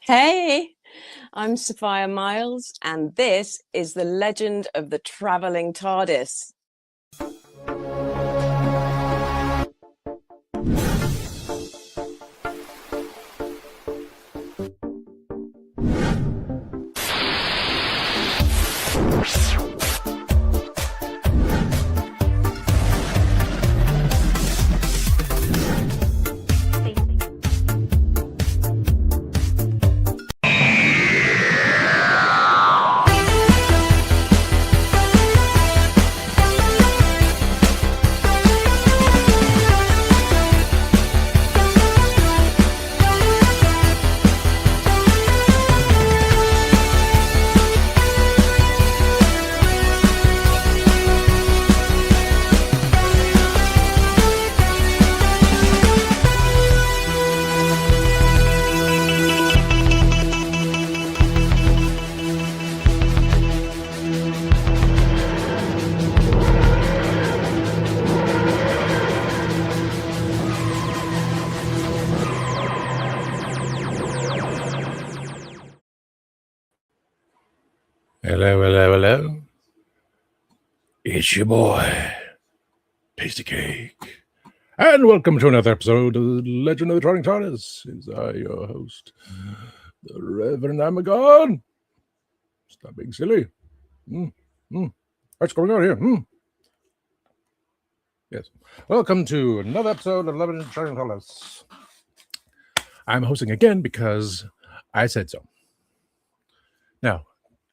Hey, I'm Sophia Miles, and this is the legend of the travelling TARDIS. Hello. It's your boy, Tasty Cake. And welcome to another episode of The Legend of the Travelling TARDIS. Is I, your host, the Reverend Agyeman. Stop being silly. What's going on here? Yes. Welcome to another episode of The Legend of the Travelling TARDIS. I'm hosting again because I said so. Now,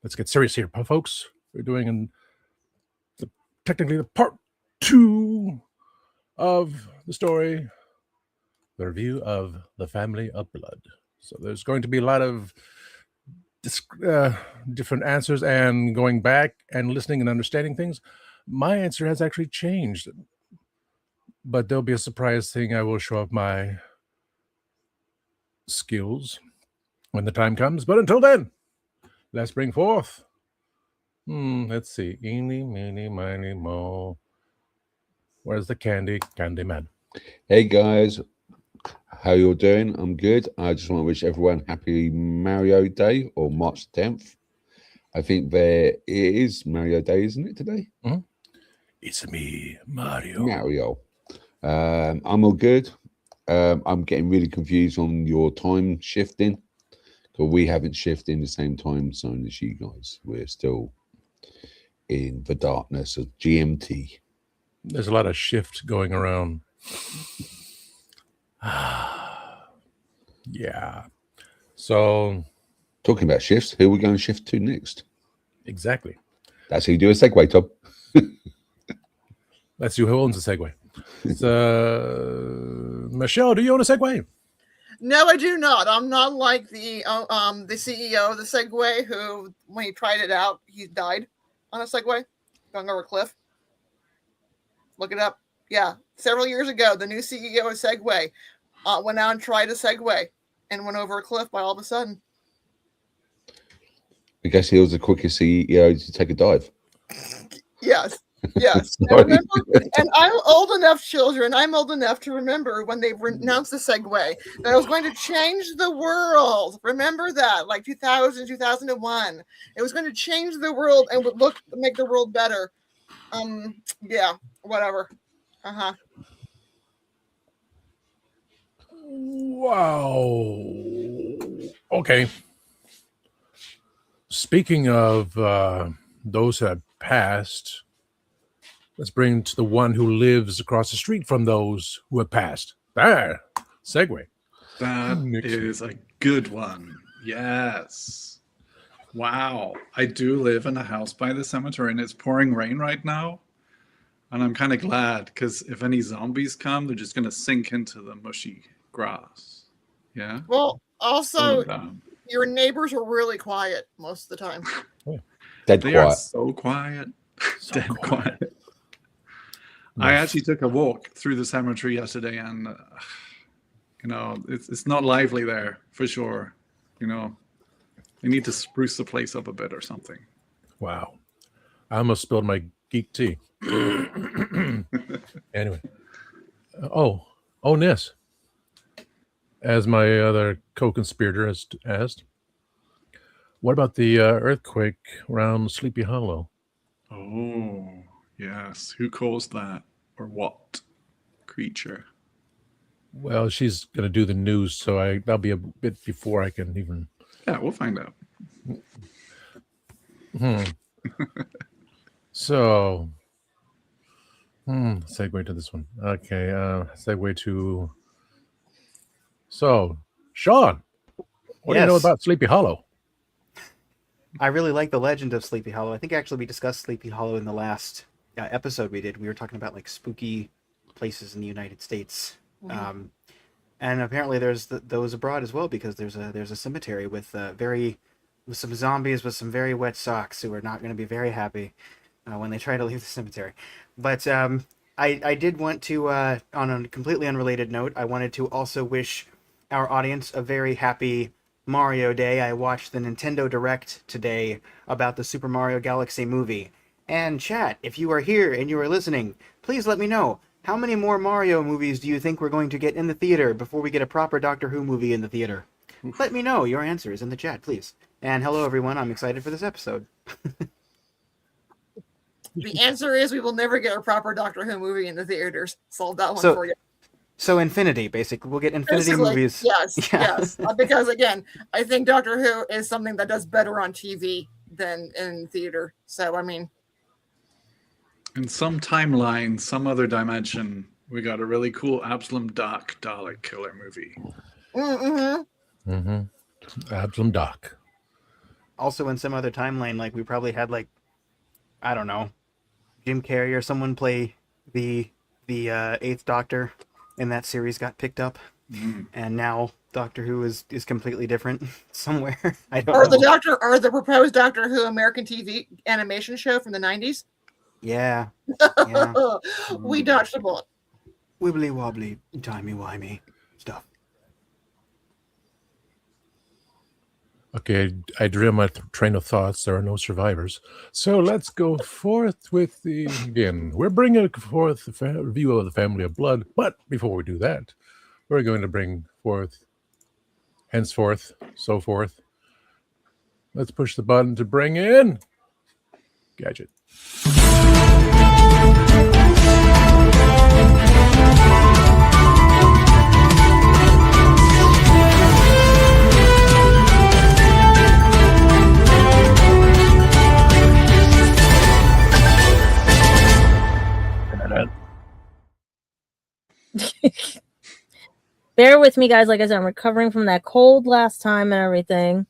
let's get serious here, folks. We're doing technically the part 2 of the story, the review of The Family of Blood. So there's going to be a lot of different answers and going back and listening and understanding things. My answer has actually changed, but there'll be a surprise thing. I will show off my skills when the time comes. But until then, let's bring forth. Let's see. Eeny, meeny, miny, mo. Where's the candy man? Hey guys, how you all doing? I'm good. I just want to wish everyone happy Mario Day or March 10th. I think it is Mario Day, isn't it today? Mm-hmm. It's me, Mario. I'm all good. I'm getting really confused on your time shifting, because we haven't shifted in the same time zone as you guys. We're still in the darkness of GMT. There's a lot of shift going around. Yeah. So, talking about shifts, who are we going to shift to next? Exactly. That's how you do a segue, Tom. Let's see who owns the segue. Michelle, do you own a segue? No, I do not. I'm not like the CEO of the Segway who, when he tried it out, he died on a Segway going over a cliff. Look it up. Yeah, several years ago, the new CEO of Segway went out and tried a Segway and went over a cliff by all of a sudden. I guess he was the quickest CEO to take a dive. Yes. And, and I'm old enough, children. I'm old enough to remember when they announced the Segway that it was going to change the world. Remember that, like 2000, 2001. It was going to change the world and would make the world better. Yeah, whatever. Wow. Okay. Speaking of those who have passed, let's bring to the one who lives across the street from those who have passed. There, segue. That is a good one. Yes. Wow. I do live in a house by the cemetery, and it's pouring rain right now. And I'm kind of glad, because if any zombies come, they're just going to sink into the mushy grass. Yeah? Well, also, your neighbors are really quiet most of the time. Dead they quiet. Are so quiet. Dead quiet. I actually took a walk through the cemetery yesterday, and it's not lively there for sure. They need to spruce the place up a bit or something. Wow, I almost spilled my geek tea. Anyway, Nis, as my other co-conspirator has asked, what about the earthquake around Sleepy Hollow? Oh, yes. Who caused that? Or what creature? Well, she's going to do the news, so that'll be a bit before I can even... Yeah, we'll find out. So, segue to this one. Okay, segue to... So, Sean, what do you know about Sleepy Hollow? I really like the legend of Sleepy Hollow. I think actually we discussed Sleepy Hollow in the last episode we did. We were talking about like spooky places in the United States. Mm-hmm. And apparently there's those abroad as well, because there's a cemetery with some zombies with some very wet socks who are not going to be very happy when they try to leave the cemetery. But I did want to, on a completely unrelated note, I wanted to also wish our audience a very happy Mario Day. I watched the Nintendo Direct today about the Super Mario Galaxy movie. And chat, if you are here and you are listening, please let me know, how many more Mario movies do you think we're going to get in the theater before we get a proper Doctor Who movie in the theater? Let me know your answers in the chat, please. And hello, everyone. I'm excited for this episode. The answer is we will never get a proper Doctor Who movie in the theaters. Solve that one for you. So Infinity, basically. We'll get Infinity movies. Yes, yes. Because, again, I think Doctor Who is something that does better on TV than in theater. So, I mean... In some timeline, some other dimension, we got a really cool Absalom Doc Dalek killer movie. Mm-hmm. Mm-hmm. Absalom Doc. Also, in some other timeline, like we probably had, like, I don't know, Jim Carrey or someone play the Eighth Doctor, and that series got picked up, and now Doctor Who is completely different somewhere. I don't know. Or the proposed Doctor Who American TV animation show from the 90s. Yeah. We dodged a bullet. Wibbly wobbly, timey wimey stuff. Okay, I derailed my train of thoughts. There are no survivors. So let's go forth with again. We're bringing forth the review of the Family of Blood. But before we do that, we're going to bring forth, henceforth, so forth. Let's push the button to bring in Gadget. Bear with me, guys. Like I said, I'm recovering from that cold last time and everything.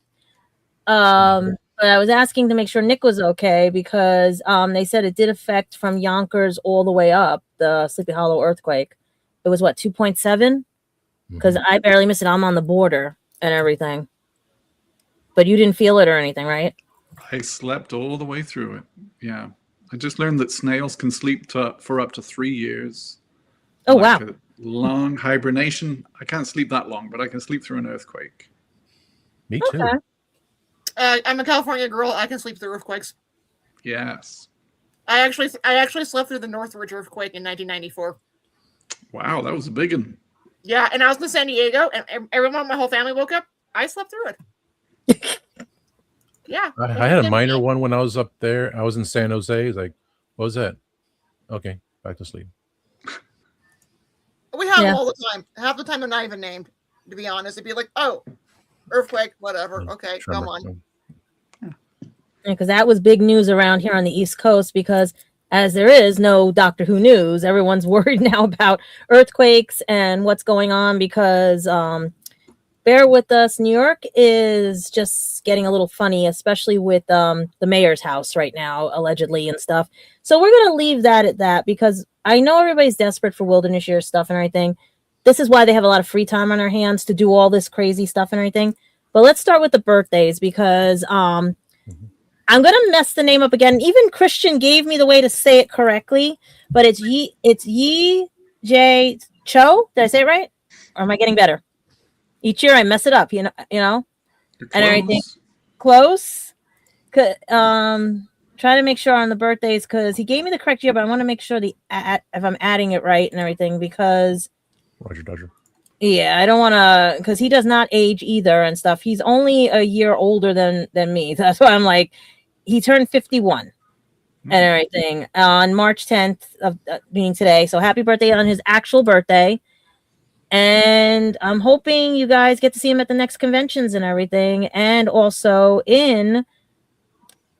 But I was asking to make sure Nick was okay, because they said it did affect from Yonkers all the way up, the Sleepy Hollow earthquake. It was what, 2.7? Because I barely missed it. I'm on the border and everything. But you didn't feel it or anything, right? I slept all the way through it. Yeah. I just learned that snails can sleep for up to 3 years. Oh, wow. A long hibernation. I can't sleep that long, but I can sleep through an earthquake. Me too. Okay. I'm a California girl. I can sleep through earthquakes. Yes. I actually slept through the Northridge earthquake in 1994. Wow, that was a big one. Yeah, and I was in San Diego, and everyone, my whole family woke up. I slept through it. Yeah. I had a minor one when I was up there. I was in San Jose. It's like, what was that? Okay, back to sleep. We have them all the time. Half the time they're not even named, to be honest. It'd be like, oh, earthquake, whatever. Okay, come on. Because that was big news around here on the East Coast, because as there is no Doctor Who news, everyone's worried now about earthquakes and what's going on, because bear with us, New York is just getting a little funny, especially with the mayor's house right now, allegedly, and stuff. So we're going to leave that at that, because I know everybody's desperate for Wilderness Year stuff and everything. This is why they have a lot of free time on their hands to do all this crazy stuff and everything. But let's start with the birthdays, because I'm going to mess the name up again. Even Christian gave me the way to say it correctly, but it's Yi J Cho. Did I say it right? Or am I getting better? Each year I mess it up, you know, and everything. Close. Try to make sure on the birthdays, because he gave me the correct year, but I want to make sure if I'm adding it right and everything, because Roger Dodger. Yeah, I don't want to, because he does not age either and stuff. He's only a year older than me. That's why I'm like, he turned 51 and everything on March 10th of being today. So happy birthday on his actual birthday. And I'm hoping you guys get to see him at the next conventions and everything, and also in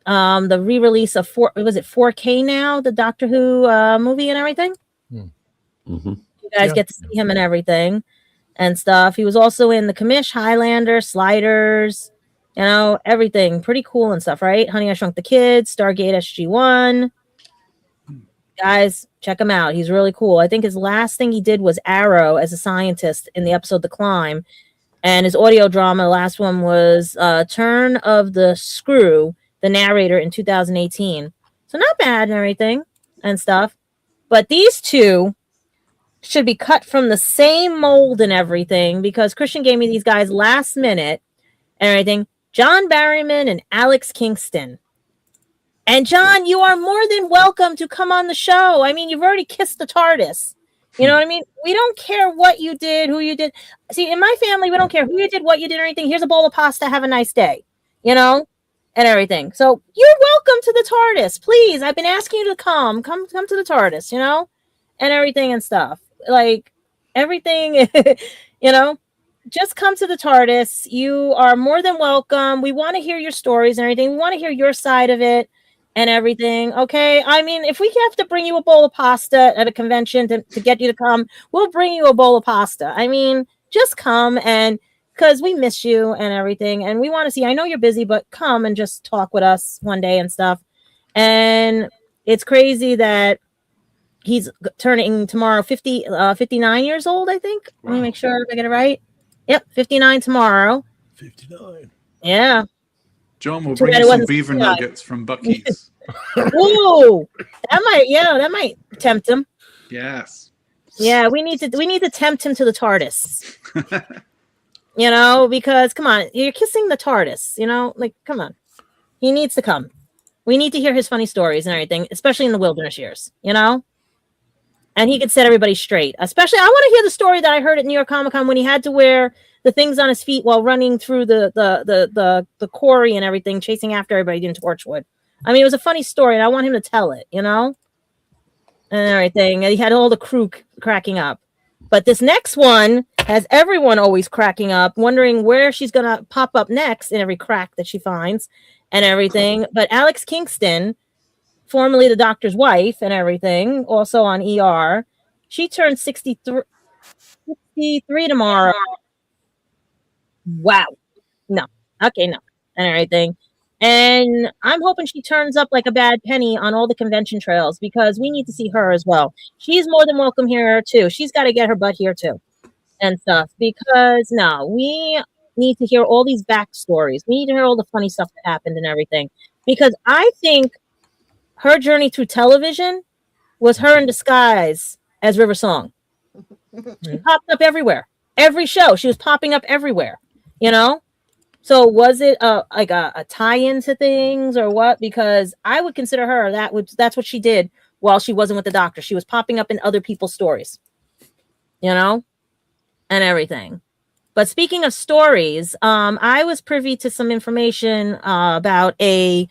the re-release of 4K now, the Doctor Who movie and everything. Mm-hmm. You guys get to see him and everything and stuff. He was also in the Commish, Highlander, Sliders, you know, everything pretty cool and stuff, right? Honey, I Shrunk the Kids, Stargate SG-1. Guys, check him out. He's really cool. I think his last thing he did was Arrow as a scientist in the episode The Climb. And his audio drama, the last one was Turn of the Screw, the narrator in 2018. So not bad and everything and stuff. But these two should be cut from the same mold and everything, because Christian gave me these guys last minute and everything. John Barrowman and Alex Kingston. And John, you are more than welcome to come on the show. I mean, you've already kissed the TARDIS. You know what I mean? We don't care what you did, who you did. See, in my family, we don't care who you did, what you did, or anything. Here's a bowl of pasta. Have a nice day. You know? And everything. So you're welcome to the TARDIS. Please. I've been asking you to come. Come to the TARDIS, you know? And everything and stuff. Like, everything, you know? Just come to the TARDIS. You are more than welcome. We want to hear your stories and everything. We want to hear your side of it. And everything, okay? I mean, if we have to bring you a bowl of pasta at a convention to get you to come, we'll bring you a bowl of pasta. I mean, just come, and because we miss you and everything, and we want to see. I know you're busy, but come and just talk with us one day and stuff. And it's crazy that he's turning tomorrow 59 years old, I think. Wow. Let me make sure I get it right. Yep, 59 tomorrow. 59. Yeah. John will bring you some beaver nuggets from Buc-ee's. Ooh, that might tempt him. Yes. Yeah, we need to tempt him to the TARDIS. You know, because come on, you're kissing the TARDIS. You know, like come on, he needs to come. We need to hear his funny stories and everything, especially in the wilderness years. You know, and he could set everybody straight. Especially, I want to hear the story that I heard at New York Comic Con when he had to wear the things on his feet while running through the quarry and everything, chasing after everybody in Torchwood. I mean, it was a funny story, and I want him to tell it, you know, and everything. And he had all the crew cracking up. But this next one has everyone always cracking up, wondering where she's gonna pop up next in every crack that she finds and everything. But Alex Kingston, formerly the Doctor's wife and everything, also on ER, she turned 63 tomorrow. Wow. No. Okay, no. And everything. And I'm hoping she turns up like a bad penny on all the convention trails, because we need to see her as well. She's more than welcome here too. She's got to get her butt here too and stuff, because no, we need to hear all these backstories. We need to hear all the funny stuff that happened and everything, because I think her journey through television was her in disguise as River Song. She popped up everywhere. Every show, she was popping up everywhere. You know, so was it like a tie-in to things or what? Because I would consider her that's what she did while she wasn't with the Doctor. She was popping up in other people's stories, you know, and everything. But speaking of stories, I was privy to some information about a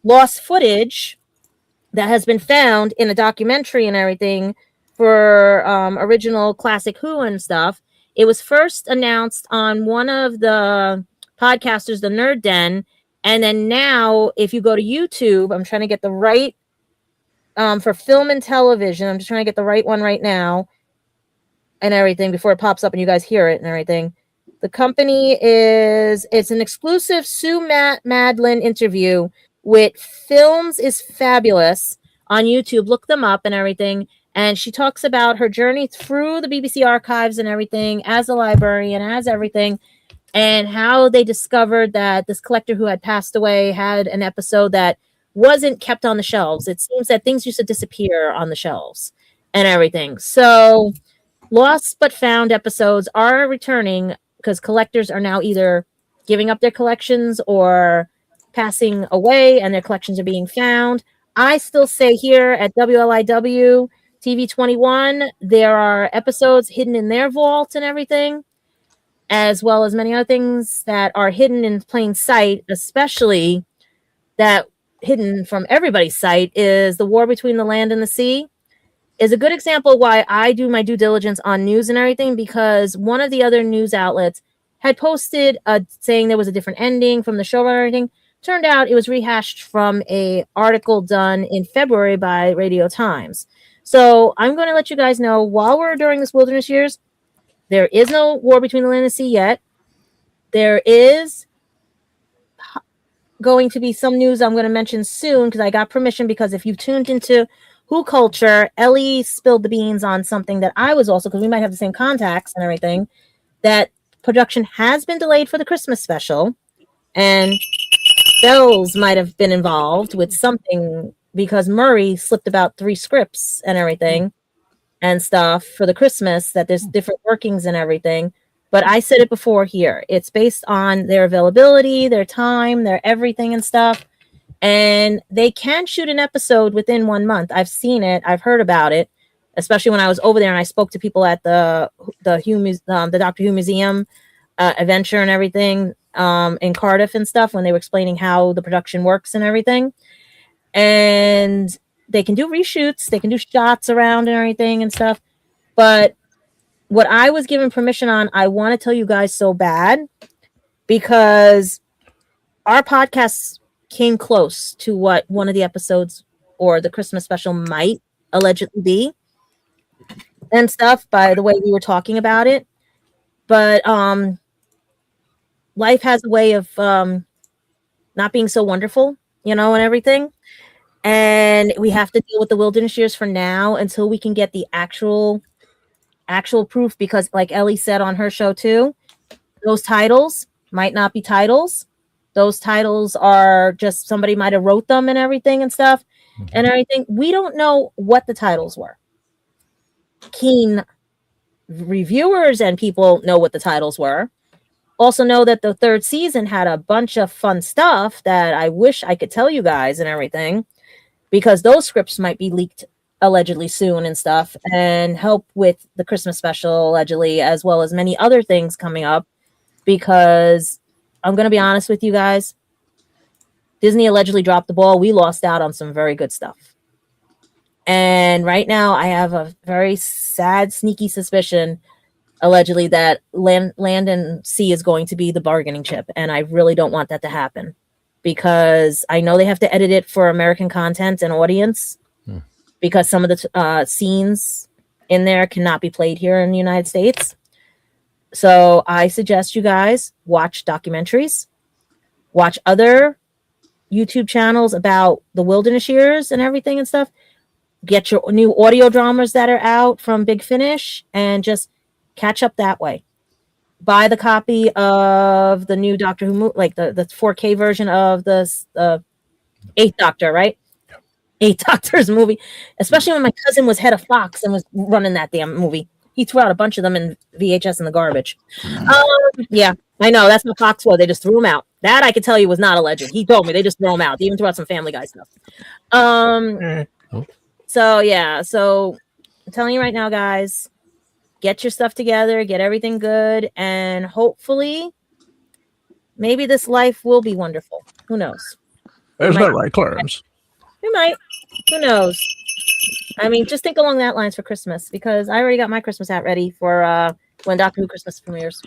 lost footage that has been found in a documentary and everything for original classic Who and stuff. It was first announced on one of the podcasters, the Nerd Den, and then now, if you go to YouTube, I'm trying to get the right for film and television. I'm just trying to get the right one right now, and everything before it pops up and you guys hear it and everything. The company it's an exclusive Sue Madlin interview with Films is Fabulous on YouTube. Look them up and everything. And she talks about her journey through the BBC archives and everything as a librarian, as everything, and how they discovered that this collector who had passed away had an episode that wasn't kept on the shelves. It seems that things used to disappear on the shelves and everything. So lost but found episodes are returning, because collectors are now either giving up their collections or passing away and their collections are being found. I still say here at WLIW, TV 21, there are episodes hidden in their vault and everything, as well as many other things that are hidden in plain sight, especially that hidden from everybody's sight is the war between the land and the sea. Is a good example why I do my due diligence on news and everything, because one of the other news outlets had posted saying there was a different ending from the show and everything. Turned out it was rehashed from a article done in February by Radio Times. So I'm going to let you guys know, while we're during this wilderness years, there is no war between the land and the sea yet. There is going to be some news I'm going to mention soon, because I got permission, because if you've tuned into Who Culture, Ellie spilled the beans on something that I was also, because we might have the same contacts and everything, that production has been delayed for the Christmas special, and Bells might have been involved with something, because Murray slipped about 3 scripts and everything and stuff for the Christmas, that there's different workings and everything. But I said it before here. It's based on their availability, their time, their everything and stuff. And they can shoot an episode within 1 month. I've seen it. I've heard about it, especially when I was over there and I spoke to people at the Doctor Who Museum adventure and everything in Cardiff and stuff, when they were explaining how the production works and everything. And they can do reshoots. They can do shots around and everything and stuff. But what I was given permission on, I want to tell you guys so bad, because our podcast came close to what one of the episodes or the Christmas special might allegedly be and stuff, by the way we were talking about it. But life has a way of not being so wonderful, and everything. And we have to deal with the wilderness years for now until we can get the actual proof, because like Ellie said on her show too, those titles might not be titles. Those titles are just, somebody might have wrote them and everything and stuff and everything. We don't know what the titles were. Keen reviewers and people know what the titles were. Also know that the 3rd season had a bunch of fun stuff that I wish I could tell you guys and everything, because those scripts might be leaked allegedly soon and stuff, and help with the Christmas special allegedly, as well as many other things coming up. Because I'm going to be honest with you guys, Disney allegedly dropped the ball. We lost out on some very good stuff. And right now I have a very sad, sneaky suspicion, allegedly, that land and sea is going to be the bargaining chip. And I really don't want that to happen, because I know they have to edit it for American content and audience, because some of the scenes in there cannot be played here in the United States. So I suggest you guys watch documentaries, watch other YouTube channels about the wilderness years and everything and stuff. Get your new audio dramas that are out from Big Finish and just catch up that way. Buy the copy of the new Doctor Who, like the 4K version of the 8th Doctor, right? 8th Doctor's movie, especially when my cousin was head of Fox and was running that damn movie. He threw out a bunch of them in VHS in the garbage. Yeah, I know. That's what Fox was. They just threw them out. That I could tell you was not alleged. He told me they just threw them out. They even threw out some Family Guy stuff. So, yeah. So I'm telling you right now, guys, get your stuff together. Get everything good. And hopefully, maybe this life will be wonderful. Who knows? Is that right, Clarence? We might. Who knows? I mean, just think along that lines for Christmas, because I already got my Christmas hat ready for when Doctor Who Christmas premieres.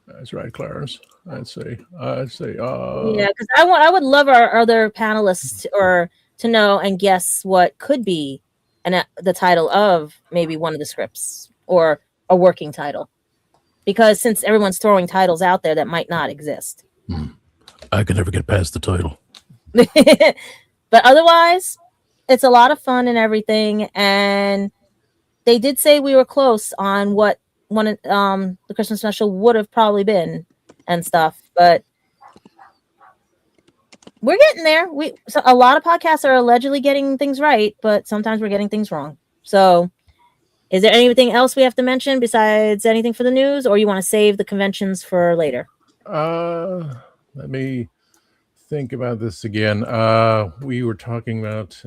That's right, Clarence. I'd say. Yeah, because I would love our other panelists to know and guess what could be the title of maybe one of the scripts, or a working title, because since everyone's throwing titles out there that might not exist. I could never get past the title. But otherwise, it's a lot of fun and everything. And they did say we were close on what one of the Christmas special would have probably been and stuff. But we're getting there. So a lot of podcasts are allegedly getting things right, but sometimes we're getting things wrong. So is there anything else we have to mention besides anything for the news, or you want to save the conventions for later? Let me think about this again. We were talking about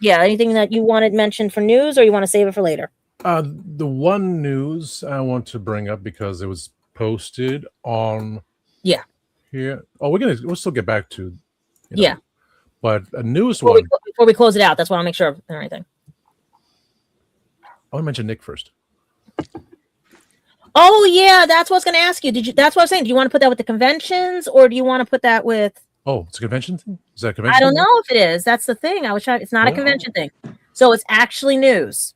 Yeah, anything that you wanted mentioned for news, or you want to save it for later? the one news I want to bring up because it was posted on Yeah. here. Oh, we'll still get back to Yeah. But a newest Before one. before we close it out, that's why I'll make sure of everything. I want to mention Nick first. Oh yeah, that's what I was going to ask you. That's what I was saying. Do you want to put that with the conventions, or do you want to put that with? Oh, it's a convention thing. Is that a convention? I don't know if it is. That's the thing. I was trying. It's not a convention thing, so it's actually news.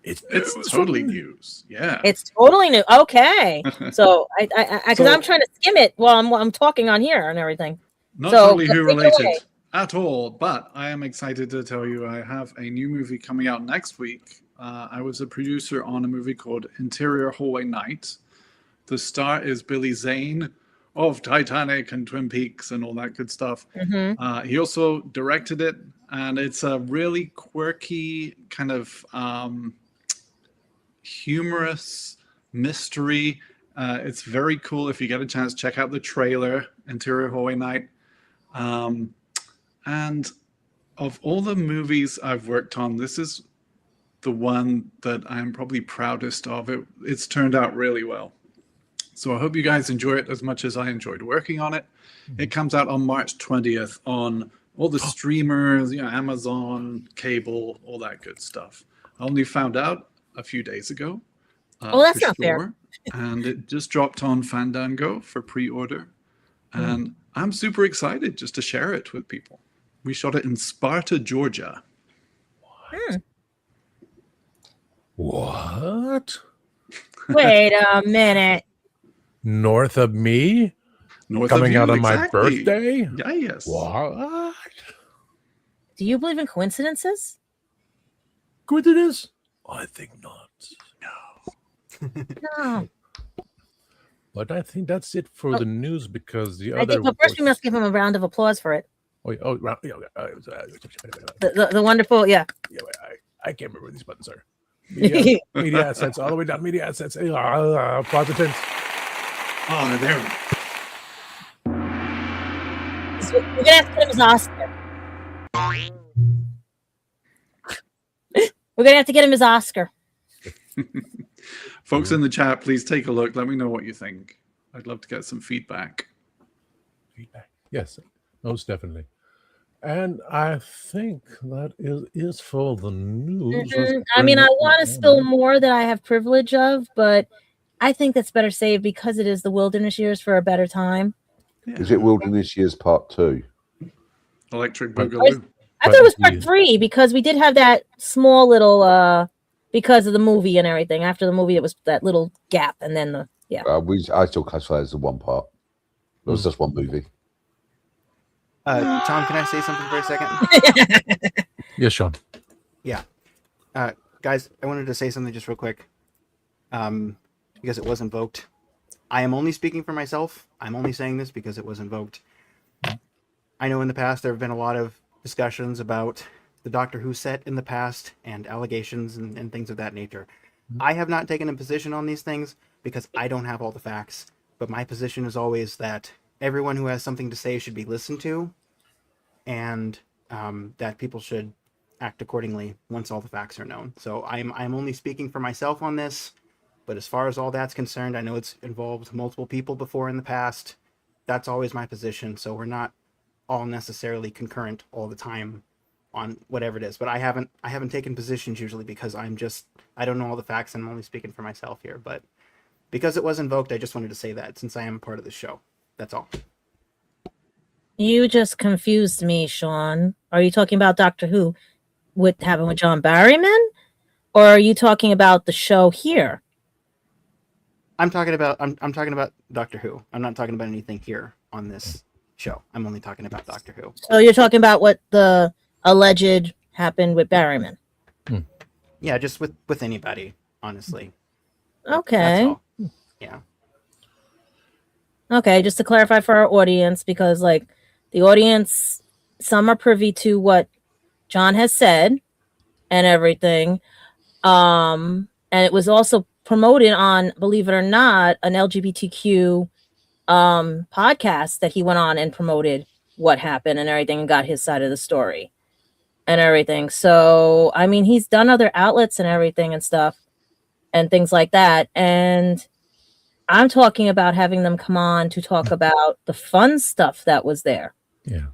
It's totally news. Yeah, It's totally new. Okay, so because I'm trying to skim it while I'm talking on here and everything. Not So, totally Who take it away. related at all, but I am excited to tell you I have a new movie coming out next week. I was a producer on a movie called Interior Hallway Night. The star is Billy Zane of Titanic and Twin Peaks and all that good stuff. Mm-hmm. He also directed it, and it's a really quirky kind of humorous mystery. It's very cool. If you get a chance, check out the trailer, Interior Hallway Night. And of all the movies I've worked on, this is the one that I'm probably proudest of. It's turned out really well. So I hope you guys enjoy it as much as I enjoyed working on it. It comes out on March 20th on all the streamers, Amazon, cable, all that good stuff. I only found out a few days ago. That's not fair. And it just dropped on Fandango for pre-order. And I'm super excited just to share it with people. We shot it in Sparta, Georgia. What? Wait a minute. North of me? Coming out on my birthday? Yeah, yes. What? Do you believe in coincidences? Coincidence? I think not. No. But I think that's it for the news because the I other. think, but first we must give him a round of applause for it. The wonderful, yeah. I can't remember where these buttons are. Media assets, all the way down. Media assets. Positive. Oh, there we go. So we're gonna have to get him his Oscar. We're gonna have to get him his Oscar. Folks in the chat, please take a look. Let me know what you think. I'd love to get some feedback. Yes, most definitely. And I think that is for the news. I mean, I want to spill more that I have privilege of, but I think that's better saved because it is the wilderness years for a better time. Yeah. Is it Wilderness Years Part 2? Electric Boogaloo. I thought it was part 3 because we did have that small little because of the movie and everything. After the movie, it was that little gap, and then I still classify it as the one part. It was just one movie. Tom, can I say something for a second? Yes, Sean. Yeah. Guys, I wanted to say something just real quick. Because it was invoked. I am only speaking for myself. I'm only saying this because it was invoked. I know in the past there have been a lot of discussions about the Doctor Who set in the past and allegations and things of that nature. I have not taken a position on these things because I don't have all the facts. But my position is always that everyone who has something to say should be listened to, and that people should act accordingly once all the facts are known. So I'm only speaking for myself on this, but as far as all that's concerned, I know it's involved multiple people before in the past. That's always my position. So we're not all necessarily concurrent all the time on whatever it is. But I haven't taken positions usually because I don't know all the facts, and I'm only speaking for myself here. But because it was invoked, I just wanted to say that since I am part of the show. That's all. You just confused me, Sean. Are you talking about Doctor Who with John Barryman, or are you talking about the show here? I'm talking about Doctor Who. I'm not talking about anything here on this show. I'm only talking about Doctor Who. So you're talking about what the alleged happened with Barryman. Yeah, just with anybody, honestly. Okay. That's all. Yeah. Okay, just to clarify for our audience, because like the audience, some are privy to what John has said and everything. And it was also promoted on, believe it or not, an LGBTQ podcast that he went on and promoted what happened and everything and got his side of the story and everything. So, I mean, he's done other outlets and everything and stuff and things like that. And I'm talking about having them come on to talk about the fun stuff that was there. Yeah.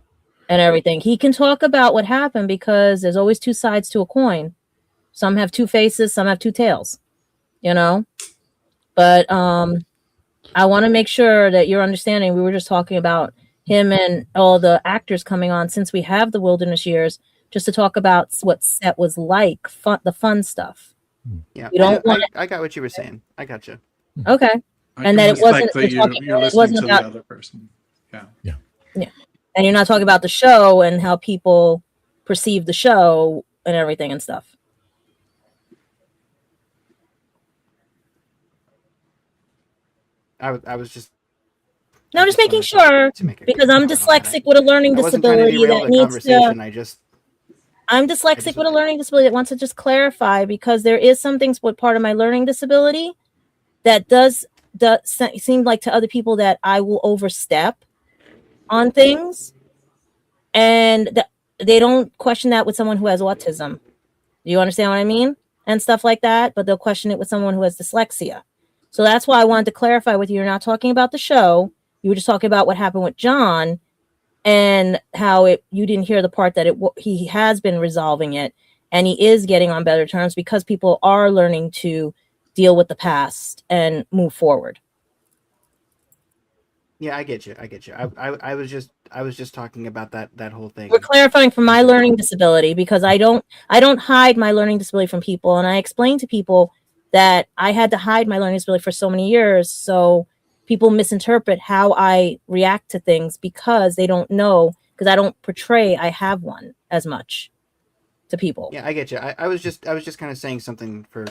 And everything. He can talk about what happened because there's always two sides to a coin. Some have two faces, some have two tails, you know? But I want to make sure that you're understanding. We were just talking about him and all the actors coming on since we have the Wilderness Years, just to talk about what set was like, the fun stuff. Yeah, We don't want I got what you were saying. I got you. Okay. I And that it wasn't respect that you're it listening wasn't to about the other person. Yeah. Yeah. And you're not talking about the show and how people perceive the show and everything and stuff. I was just. No, just making sure because I'm dyslexic with a learning disability that needs to. I'm dyslexic with a learning disability that wants to just clarify because there is some things with part of my learning disability that does seem like to other people that I will overstep on things, and they don't question that with someone who has autism. Do you understand what I mean? And stuff like that, but they'll question it with someone who has dyslexia. So that's why I wanted to clarify with you. You're not talking about the show. You were just talking about what happened with John and how you didn't hear the part that he has been resolving it and he is getting on better terms because people are learning to deal with the past and move forward. Yeah, I get you. I was just talking about that whole thing. We're clarifying for my learning disability because I don't hide my learning disability from people, and I explain to people that I had to hide my learning disability for so many years, so people misinterpret how I react to things because they don't know, because I don't portray I have one as much to people. Yeah, I get you. I was just kind of saying something for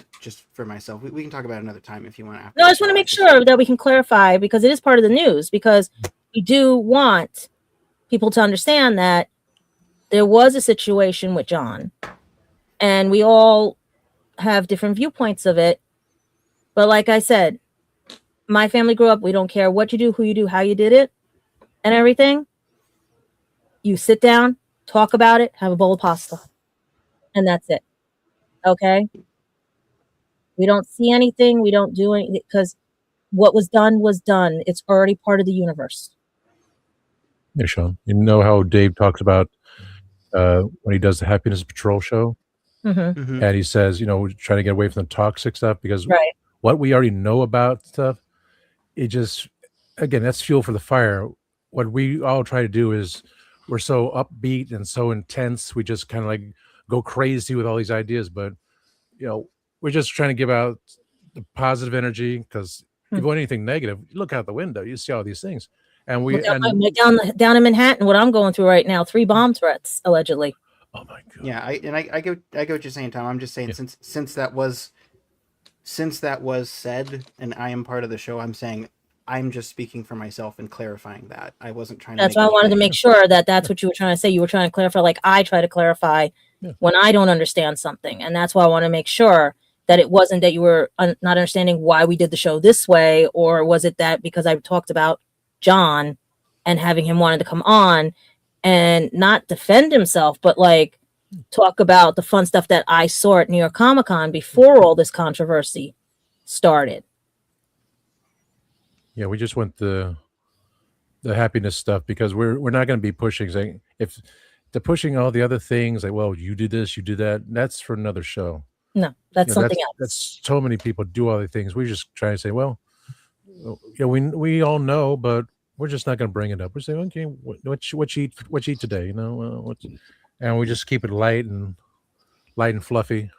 myself. We can talk about it another time if you want. No, I just want to make sure that we can clarify because it is part of the news, because we do want people to understand that there was a situation with John and we all have different viewpoints of it. But like I said, my family grew up, we don't care what you do, who you do, how you did it and everything. You sit down, talk about it, have a bowl of pasta. And that's it. Okay? We don't see anything. We don't do anything because what was done was done. It's already part of the universe. Yeah, Sean. You know how Dave talks about when he does the Happiness Patrol show? Mm-hmm. Mm-hmm. And he says, trying to get away from the toxic stuff because Right. what we already know about stuff, it just, again, that's fuel for the fire. What we all try to do is we're so upbeat and so intense. We just kind of like go crazy with all these ideas, but we're just trying to give out the positive energy because if you want anything negative, you look out the window, you see all these things. And down in Manhattan, what I'm going through right now, 3 bomb threats allegedly. Oh my God. Yeah, I get what you're saying, Tom. I'm just saying since that was said and I am part of the show, I'm saying I'm just speaking for myself and clarifying that. I wasn't trying to. That's why I wanted to make sure that that's what you were trying to say. You were trying to clarify, like I try to clarify when I don't understand something. And that's why I want to make sure that it wasn't that you were not understanding why we did the show this way, or was it that because I talked about John and having him wanted to come on and not defend himself, but like talk about the fun stuff that I saw at New York Comic Con before all this controversy started. Yeah, we just want the happiness stuff because we're not going to be pushing. Saying if they're pushing all the other things, like, well, you did this, you did that. That's for another show. No, that's something else. That's so many people do all the things. We just try to say, well, we all know, but we're just not going to bring it up. We're saying, okay, what you eat today? And we just keep it light and fluffy.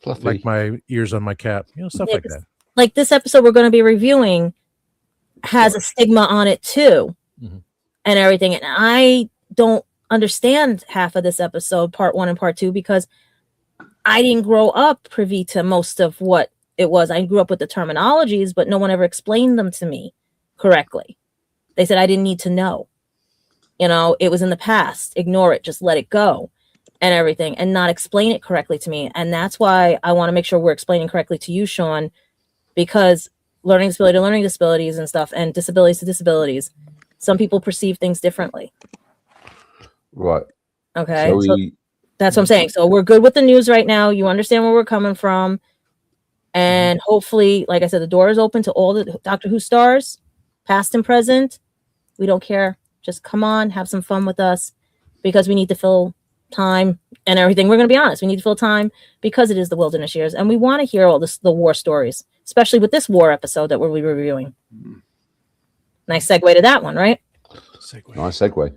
Like my ears on my cap, stuff like that. Like this episode we're going to be reviewing has a stigma on it too, and everything. And I don't understand half of this episode, part 1 and part 2, because I didn't grow up privy to most of what it was. I grew up with the terminologies, but no one ever explained them to me correctly. They said I didn't need to know. It was in the past. Ignore it. Just let it go and everything, and not explain it correctly to me. And that's why I want to make sure we're explaining correctly to you, Sean, because learning disability to learning disabilities and stuff, and disabilities to disabilities, some people perceive things differently. Right. Okay. So So that's what I'm saying. So we're good with the news right now. You understand where we're coming from. And hopefully, like I said, the door is open to all the Doctor Who stars, past and present. We don't care. Just come on, have some fun with us, because we need to fill time and everything. We're going to be honest. We need to fill time because it is the Wilderness Years, and we want to hear all the war stories, especially with this war episode that we're reviewing. Nice segue to that one, right? Nice segue.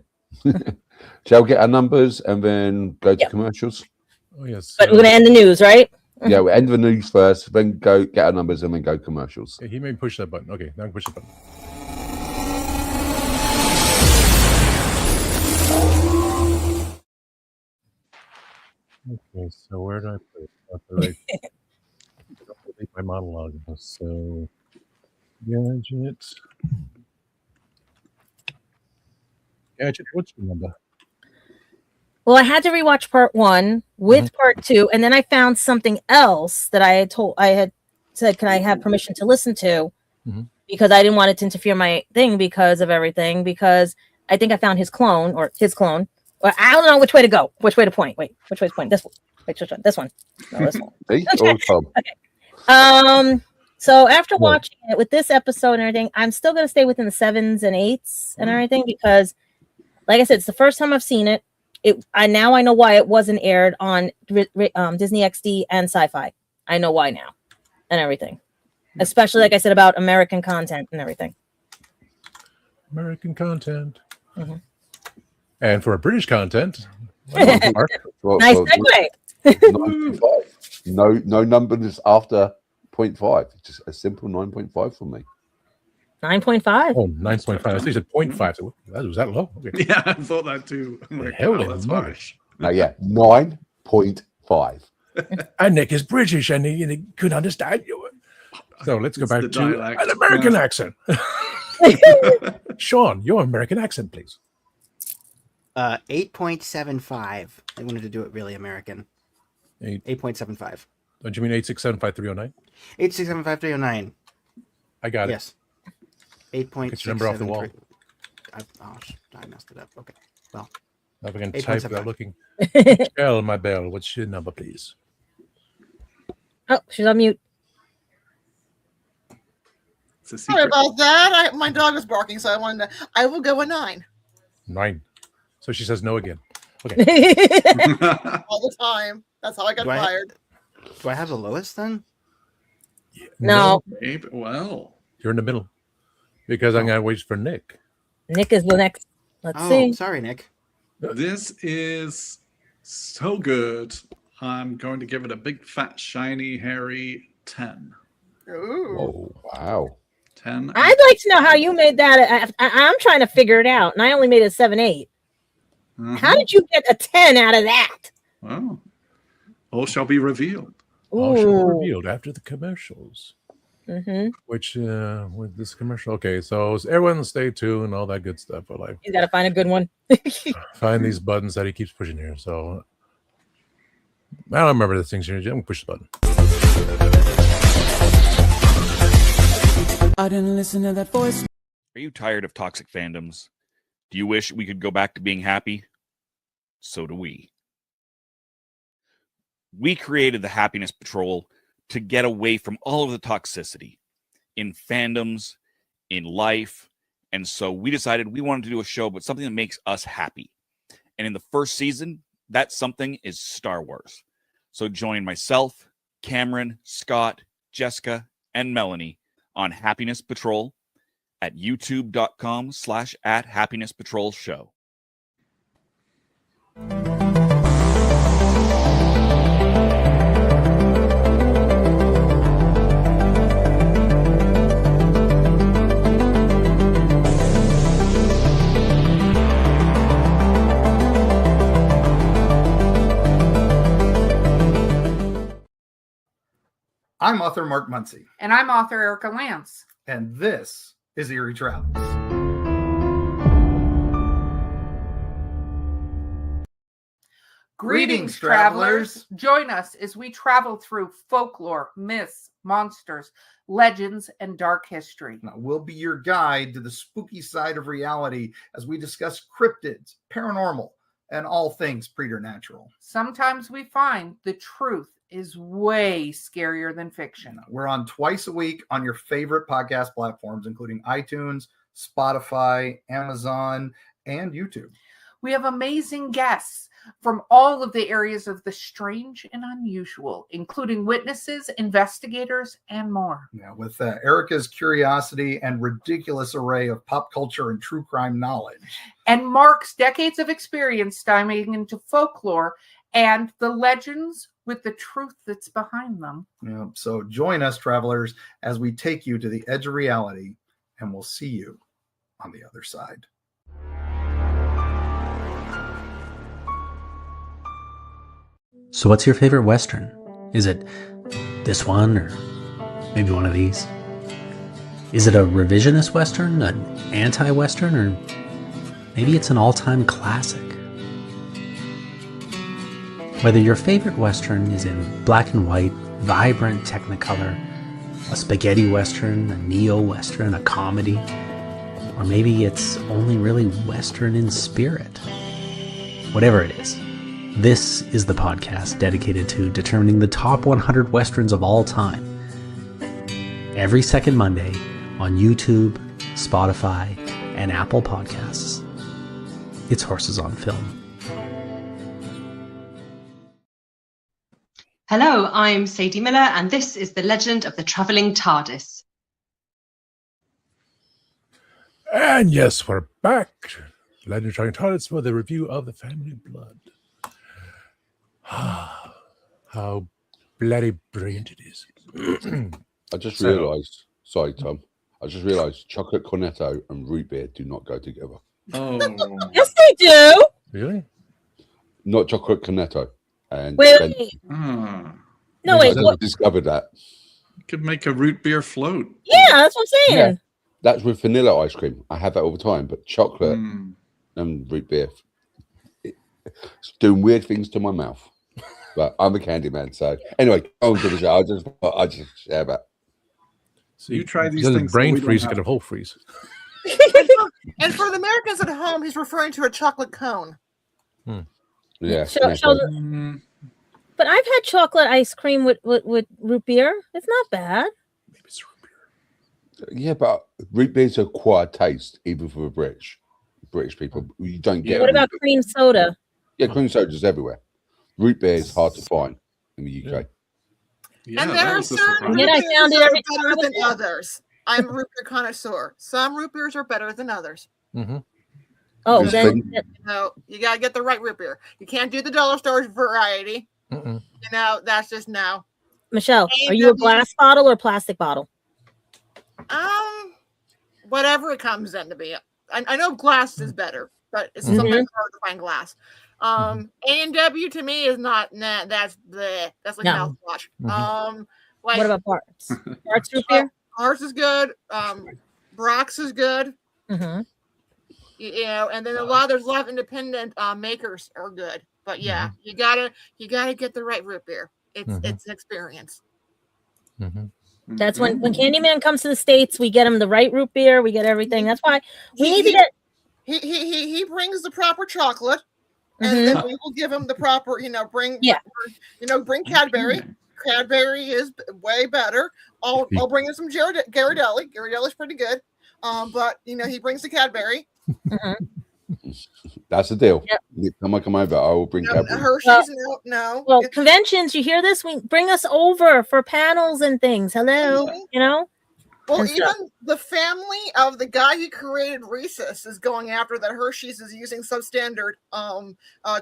Shall we get our numbers and then go to commercials? Oh, yes. But we're going to end the news, right? Yeah, we'll end the news first, then go get our numbers and then go commercials. Yeah, he may push that button. Okay, now I can push the button. Okay, so where do I put it? Right. My monologue. So, Gadget. Gadget, what's your number? Well, I had to rewatch part 1 with part 2, and then I found something else that I had said, can I have permission to listen to? Because I didn't want it to interfere my thing because of everything, because I think I found his clone. Or I don't know which way to go, which way to point. Wait, which way to point? This one. Wait, which one? This one. No, this one. Okay. So after watching it with this episode and everything, I'm still going to stay within the 7s and 8s and everything, because, like I said, it's the first time I've seen it. I know why it wasn't aired on Disney XD and Sci-Fi. I know why now, and everything, especially like I said about American content and everything. American content, and for a British content, nice segue. 9.5. No numbers after 0.5. Just a simple 9.5 for me. 9.5. Oh, 9.5. I think you said 0.5. So was that low? Okay. Yeah, I thought that too. That's harsh. No, yeah, 9.5. And Nick is British, and he could understand you. So let's go back to an American accent. Sean, your American accent, please. 8.75. I wanted to do it really American. 8.75. Don't you mean 8675309? 8675309. I got it. Yes. 8.6. Get your number off the wall. I messed it up. Okay. Well, now we can type without looking. Tell my bell. What's your number, please? Oh, she's on mute. Sorry about that. My dog was barking, so I will go a 9. 9. So she says no again. Okay. All the time. That's how I got fired. Do I have the lowest then? No. Maybe, well, you're in the middle, because I'm gonna wait for Nick. Nick is the next. Let's see. Sorry, Nick. This is so good. I'm going to give it a big, fat, shiny, hairy 10. Ooh. Oh, wow. 10. I'd like to know how you made that. I'm trying to figure it out, and I only made a 7.8. How did you get a 10 out of that? Well, all shall be revealed. All shall be revealed after the commercials. Which with this commercial, okay, so everyone stay tuned, all that good stuff. But like, you gotta find a good one. Find these buttons that he keeps pushing here. So I don't remember the things here. I'm gonna push the button. I didn't listen to that voice. Are you tired of toxic fandoms? Do you wish we could go back to being happy? So do we. We created the Happiness Patrol to get away from all of the toxicity in fandoms, in life. And so we decided we wanted to do a show, but something that makes us happy. And in the first season, that something is Star Wars. So join myself, Cameron, Scott, Jessica, and Melanie on Happiness Patrol at youtube.com/@happinesspatrolshow. I'm author Mark Muncy. And I'm author Erica Lance. And this is Eerie Travels. Greetings, travelers. Join us as we travel through folklore, myths, monsters, legends, and dark history. Now, we'll be your guide to the spooky side of reality as we discuss cryptids, paranormal, and all things preternatural. Sometimes we find the truth is way scarier than fiction. We're on twice a week on your favorite podcast platforms, including iTunes, Spotify, Amazon, and YouTube. We have amazing guests from all of the areas of the strange and unusual, including witnesses, investigators, and more. Now, with Erica's curiosity and ridiculous array of pop culture and true crime knowledge. And Mark's decades of experience diving into folklore and the legends with the truth that's behind them. Yeah, so join us, travelers, as we take you to the edge of reality, and we'll see you on the other side. So what's your favorite Western? Is it this one or maybe one of these? Is it a revisionist Western, an anti-Western, or maybe it's an all-time classic? Whether your favorite Western is in black and white, vibrant Technicolor, a spaghetti Western, a neo-Western, a comedy, or maybe it's only really Western in spirit. Whatever it is, this is the podcast dedicated to determining the top 100 Westerns of all time. Every second Monday on YouTube, Spotify, and Apple Podcasts. It's Horses on Film. Hello, I'm Sadie Miller, and this is The Legend of the Travelling TARDIS. And yes, we're back. Legend of the Travelling TARDIS for the review of The Family Blood. How bloody brilliant it is. I just realised, sorry, Tom, I just realised chocolate cornetto and root beer do not go together. Oh. Yes, they do. Really? Not chocolate cornetto. And Wait. No, wait. I What? discovered that. You could make a root beer float. Yeah, that's what I'm saying. Yeah. That's with vanilla ice cream. I have that all the time, but chocolate and root beer, it's doing weird things to my mouth. But I'm a candy man, so anyway, on to the show. I just share that. So you try these Doesn't things. brain freeze instead of whole freeze. And for the Americans at home, he's referring to a chocolate cone. Yeah. But I've had chocolate ice cream with root beer. It's not bad. Maybe it's root beer. Yeah, but root beer's a quiet taste, even for the British people. You don't get. What about cream soda? Yeah, cream soda's everywhere. Root beer is hard to find in the UK. Yeah, And there are certain root Yet I beers found it that every are time I better was than there. others. I'm a root beer connoisseur. Some root beers are better than others. Mm-hmm. Oh, Just then No, you gotta get the right root beer. You can't do the dollar store variety. Mm-mm. You know, that's just no. Michelle, are you a glass bottle or plastic bottle? Whatever it comes in to be. I know glass is better, but it's sometimes hard to find glass. A&W to me is not. Nah, that's bleh. That's like No. mouthwash. What about Bart's? Bart's root beer? Ours is good. Brock's is good. Mm-hmm. You know, and then there's a lot of independent makers are good. But yeah, you gotta get the right root beer. It's an experience. That's when Candyman comes to the States, we get him the right root beer, we get everything. That's why we need to get. He brings the proper chocolate, and then we will give him the proper. Bring Cadbury. Cadbury is way better. I'll bring in some Ghirardelli. Ghirardelli's pretty good. But he brings the Cadbury. That's the deal. Yep. Next time I come over, I will bring Cadbury. Hershey's, no. Well, conventions, you hear this? We bring us over for panels and things. Hello, Well, and even stuff. the family of the guy who created Reese's is going after that. Hershey's is using substandard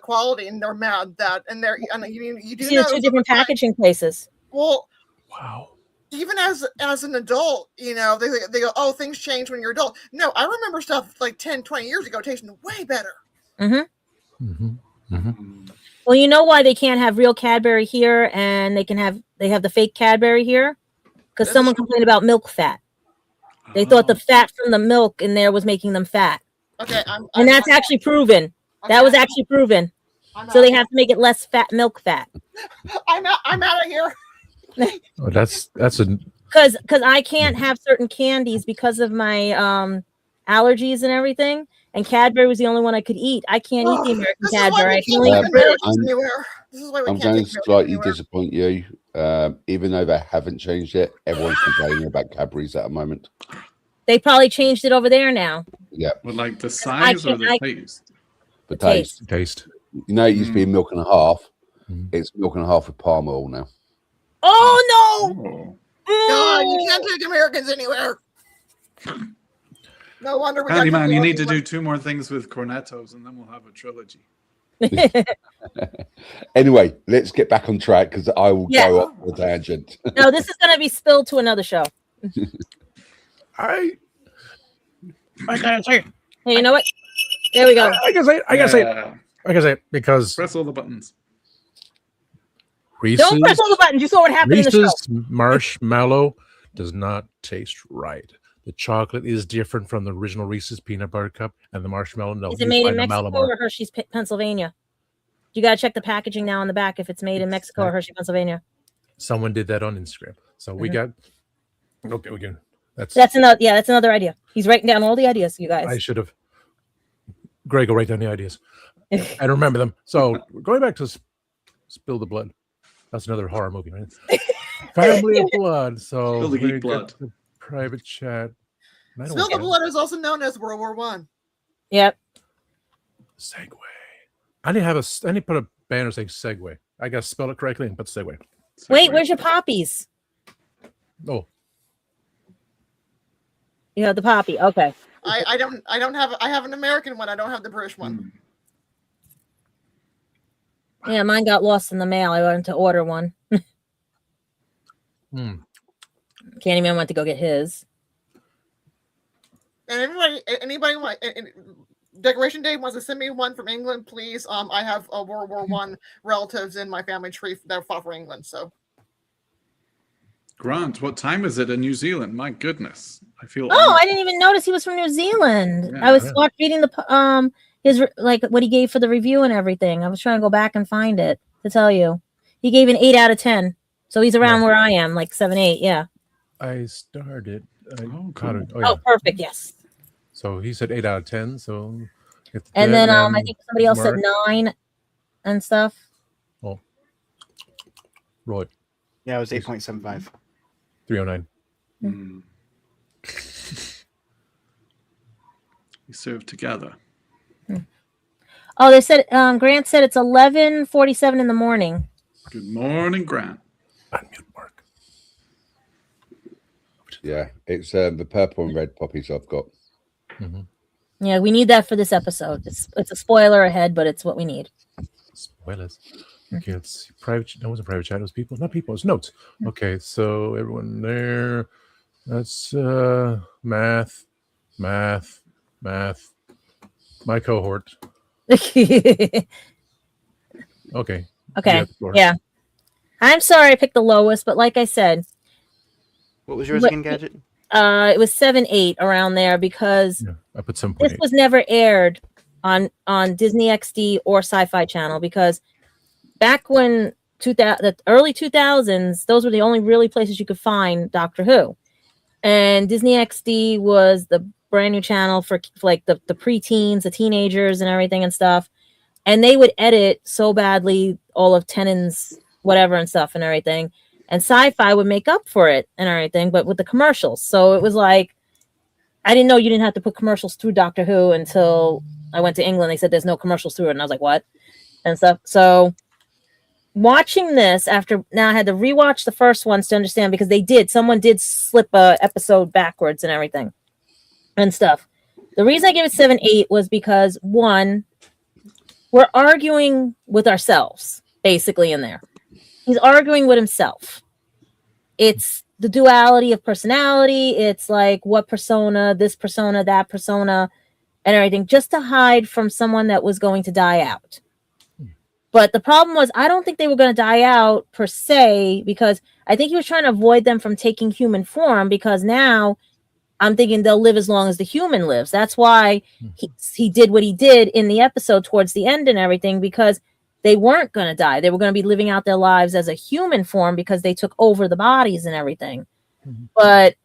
quality, and they're mad that. And they're you do See know the two different packaging places. Well, wow. Even as an adult, they go, oh, things change when you're adult. No, I remember stuff like 10, 20 years ago tasting way better. Well, you know why they can't have real Cadbury here, and they have the fake Cadbury here? Because someone complained about milk fat. They thought the fat from the milk in there was making them fat. Okay, and that's actually proven. Okay. That was actually proven. So they have to make it less milk fat. I'm out of here. Oh, that's a Because I can't have certain candies because of my allergies and everything. And Cadbury was the only one I could eat. I can't eat the American Cadbury. I can only eat British. I'm going to slightly disappoint you. Even though they haven't changed it, everyone's complaining about Cadbury's at the moment. They probably changed it over there now. Yeah. Well, like the size or the taste? The taste. Taste. You know, it used to be milk and a half. It's milk and a half with palm oil now. Oh, no. God, you can't take Americans anywhere. No wonder we got Man, you need to do 2 more things with cornettos, and then we'll have a trilogy. Anyway, let's get back on track because I will go off the tangent. No, this is going to be spilled to another show. I gotta say it. Hey, you know what? There we go. I gotta say it because press all the buttons. Reese's, don't press all the buttons. You saw what happened in the Reese's show. marshmallow does not taste right. The chocolate is different from the original Reese's peanut butter cup, and the marshmallow. No, Is it made in Mexico or Hershey's, Pennsylvania? You got to check the packaging now on the back if it's made in Mexico or Hershey, Pennsylvania. Someone did that on Instagram, so we got. Okay, we can. That's another idea. He's writing down all the ideas, you guys. I should have. Greg will write down the ideas and remember them. So going back to Spill the Blood. That's another horror movie, right? Family of Blood. So Spill the Blood. Private chat. Spill the Blood is also known as World War One. Yep. Segue. I need to put a banner saying segue. I gotta spell it correctly and put segue. Wait, where's your poppies? Oh. You have the poppy. Okay. I have an American one. I don't have the British one. Yeah, mine got lost in the mail. I went to order one. Candyman went to go get his. And anybody want Decoration Day wants to send me one from England, please. I have a World War One relatives in my family tree that fought for England. So, Grant, what time is it in New Zealand? My goodness, I feel. Oh, I didn't even notice he was from New Zealand. Yeah, I was reading the his like what he gave for the review and everything. I was trying to go back and find it to tell you. He gave an 8 out of 10, so he's around where I am, like 7, 8. Yeah. I started. Oh, perfect. Yes. So he said 8 out of 10. So. And then I think somebody else said 9 and stuff. Oh. Roy. Yeah, it was 8.75. 309. We serve together. Oh, they said Grant said it's 11:47 in the morning. Good morning, Grant. Yeah, it's the purple and red poppies I've got. Yeah, we need that for this episode. It's a spoiler ahead, but it's what we need. Spoilers. Okay, let's see. Private. No, it wasn't private chat. It was people. Not people. It's notes. Okay, so everyone there. That's math. My cohort. Okay. Yeah. I'm sorry I picked the lowest, but like I said. What was yours again, Gadget? It was 7, 8 around there because I put 7.8. This was never aired on Disney XD or Sci-Fi Channel because back when the early 2000s, those were the only really places you could find Doctor Who, and Disney XD was the brand new channel for like the preteens, the teenagers, and everything and stuff. And they would edit so badly all of Tennant's whatever and stuff and everything. And Sci-Fi would make up for it and everything, but with the commercials. So it was like, I didn't know you didn't have to put commercials through Doctor Who until I went to England. They said there's no commercials through it. And I was like, what? And stuff. So watching this now I had to rewatch the first ones to understand because someone did slip a episode backwards and everything and stuff. The reason I gave it 7, 8 was because one, we're arguing with ourselves basically in there. He's arguing with himself. It's the duality of personality. It's like what persona, this persona, that persona, and everything, just to hide from someone that was going to die out. But the problem was, I don't think they were going to die out per se, because I think he was trying to avoid them from taking human form, because now I'm thinking they'll live as long as the human lives. That's why he did what he did in the episode towards the end and everything, because they weren't going to die. They were going to be living out their lives as a human form because they took over the bodies and everything. But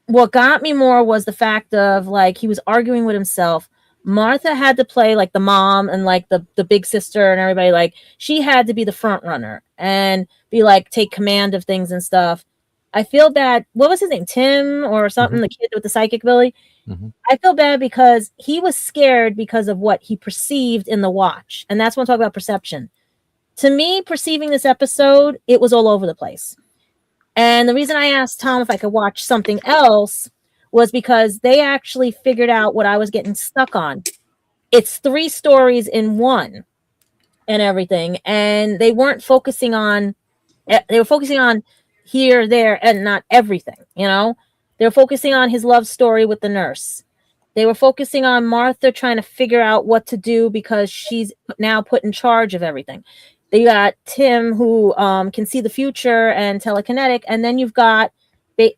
what got me more was the fact of, like, he was arguing with himself. Martha had to play like the mom and like the big sister and everybody. Like, she had to be the front runner and be like, take command of things and stuff. I feel bad. What was his name? Tim or something? The kid with the psychic ability. I feel bad because he was scared because of what he perceived in the watch. And that's when I talk about perception. To me, perceiving this episode, it was all over the place. And the reason I asked Tom if I could watch something else was because they actually figured out what I was getting stuck on. It's 3 stories in one and everything. And they weren't focusing on, they were focusing on here, there, and not everything, you know? They were focusing on his love story with the nurse. They were focusing on Martha trying to figure out what to do because she's now put in charge of everything. They got Tim, who can see the future and telekinetic. And then you've got,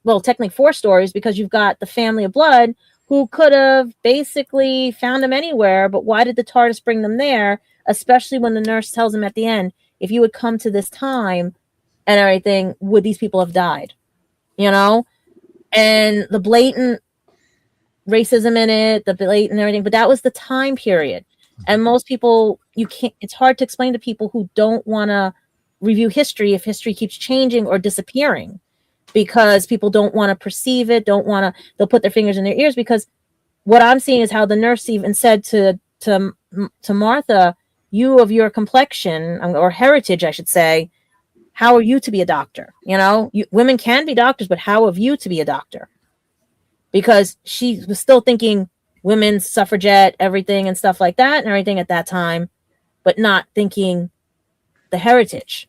well, technically 4 stories because you've got the family of blood who could have basically found him anywhere. But why did the TARDIS bring them there? Especially when the nurse tells him at the end, if you would come to this time and everything, would these people have died? You know? And the blatant racism in it, the blatant everything, but that was the time period. And most people, you can't, it's hard to explain to people who don't want to review history if history keeps changing or disappearing, because people don't want to perceive it, don't want to, they'll put their fingers in their ears, because what I'm seeing is how the nurse even said to Martha, you of your complexion or heritage, I should say, how are you to be a doctor? You know, women can be doctors, but how have you to be a doctor? Because she was still thinking women's suffragette, everything and stuff like that and everything at that time, but not thinking the heritage.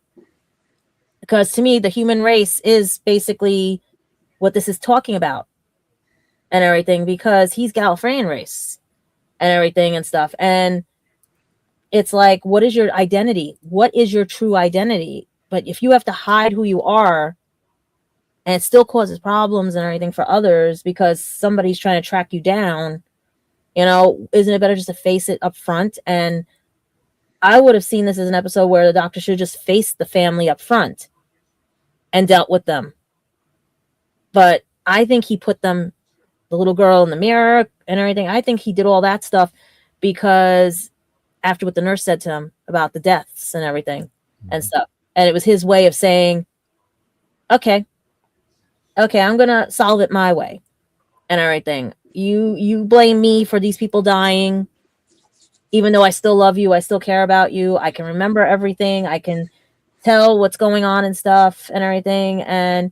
Because to me, the human race is basically what this is talking about and everything, because he's Gallifreyan race and everything and stuff. And it's like, what is your identity? What is your true identity? But if you have to hide who you are, and it still causes problems and everything for others because somebody's trying to track you down, you know, isn't it better just to face it up front? And I would have seen this as an episode where the doctor should just face the family up front and dealt with them. But I think he put them, the little girl in the mirror and everything, I think he did all that stuff because after what the nurse said to him about the deaths and everything and stuff. And it was his way of saying, okay, I'm going to solve it my way and everything. You blame me for these people dying, even though I still love you. I still care about you. I can remember everything. I can tell what's going on and stuff and everything. And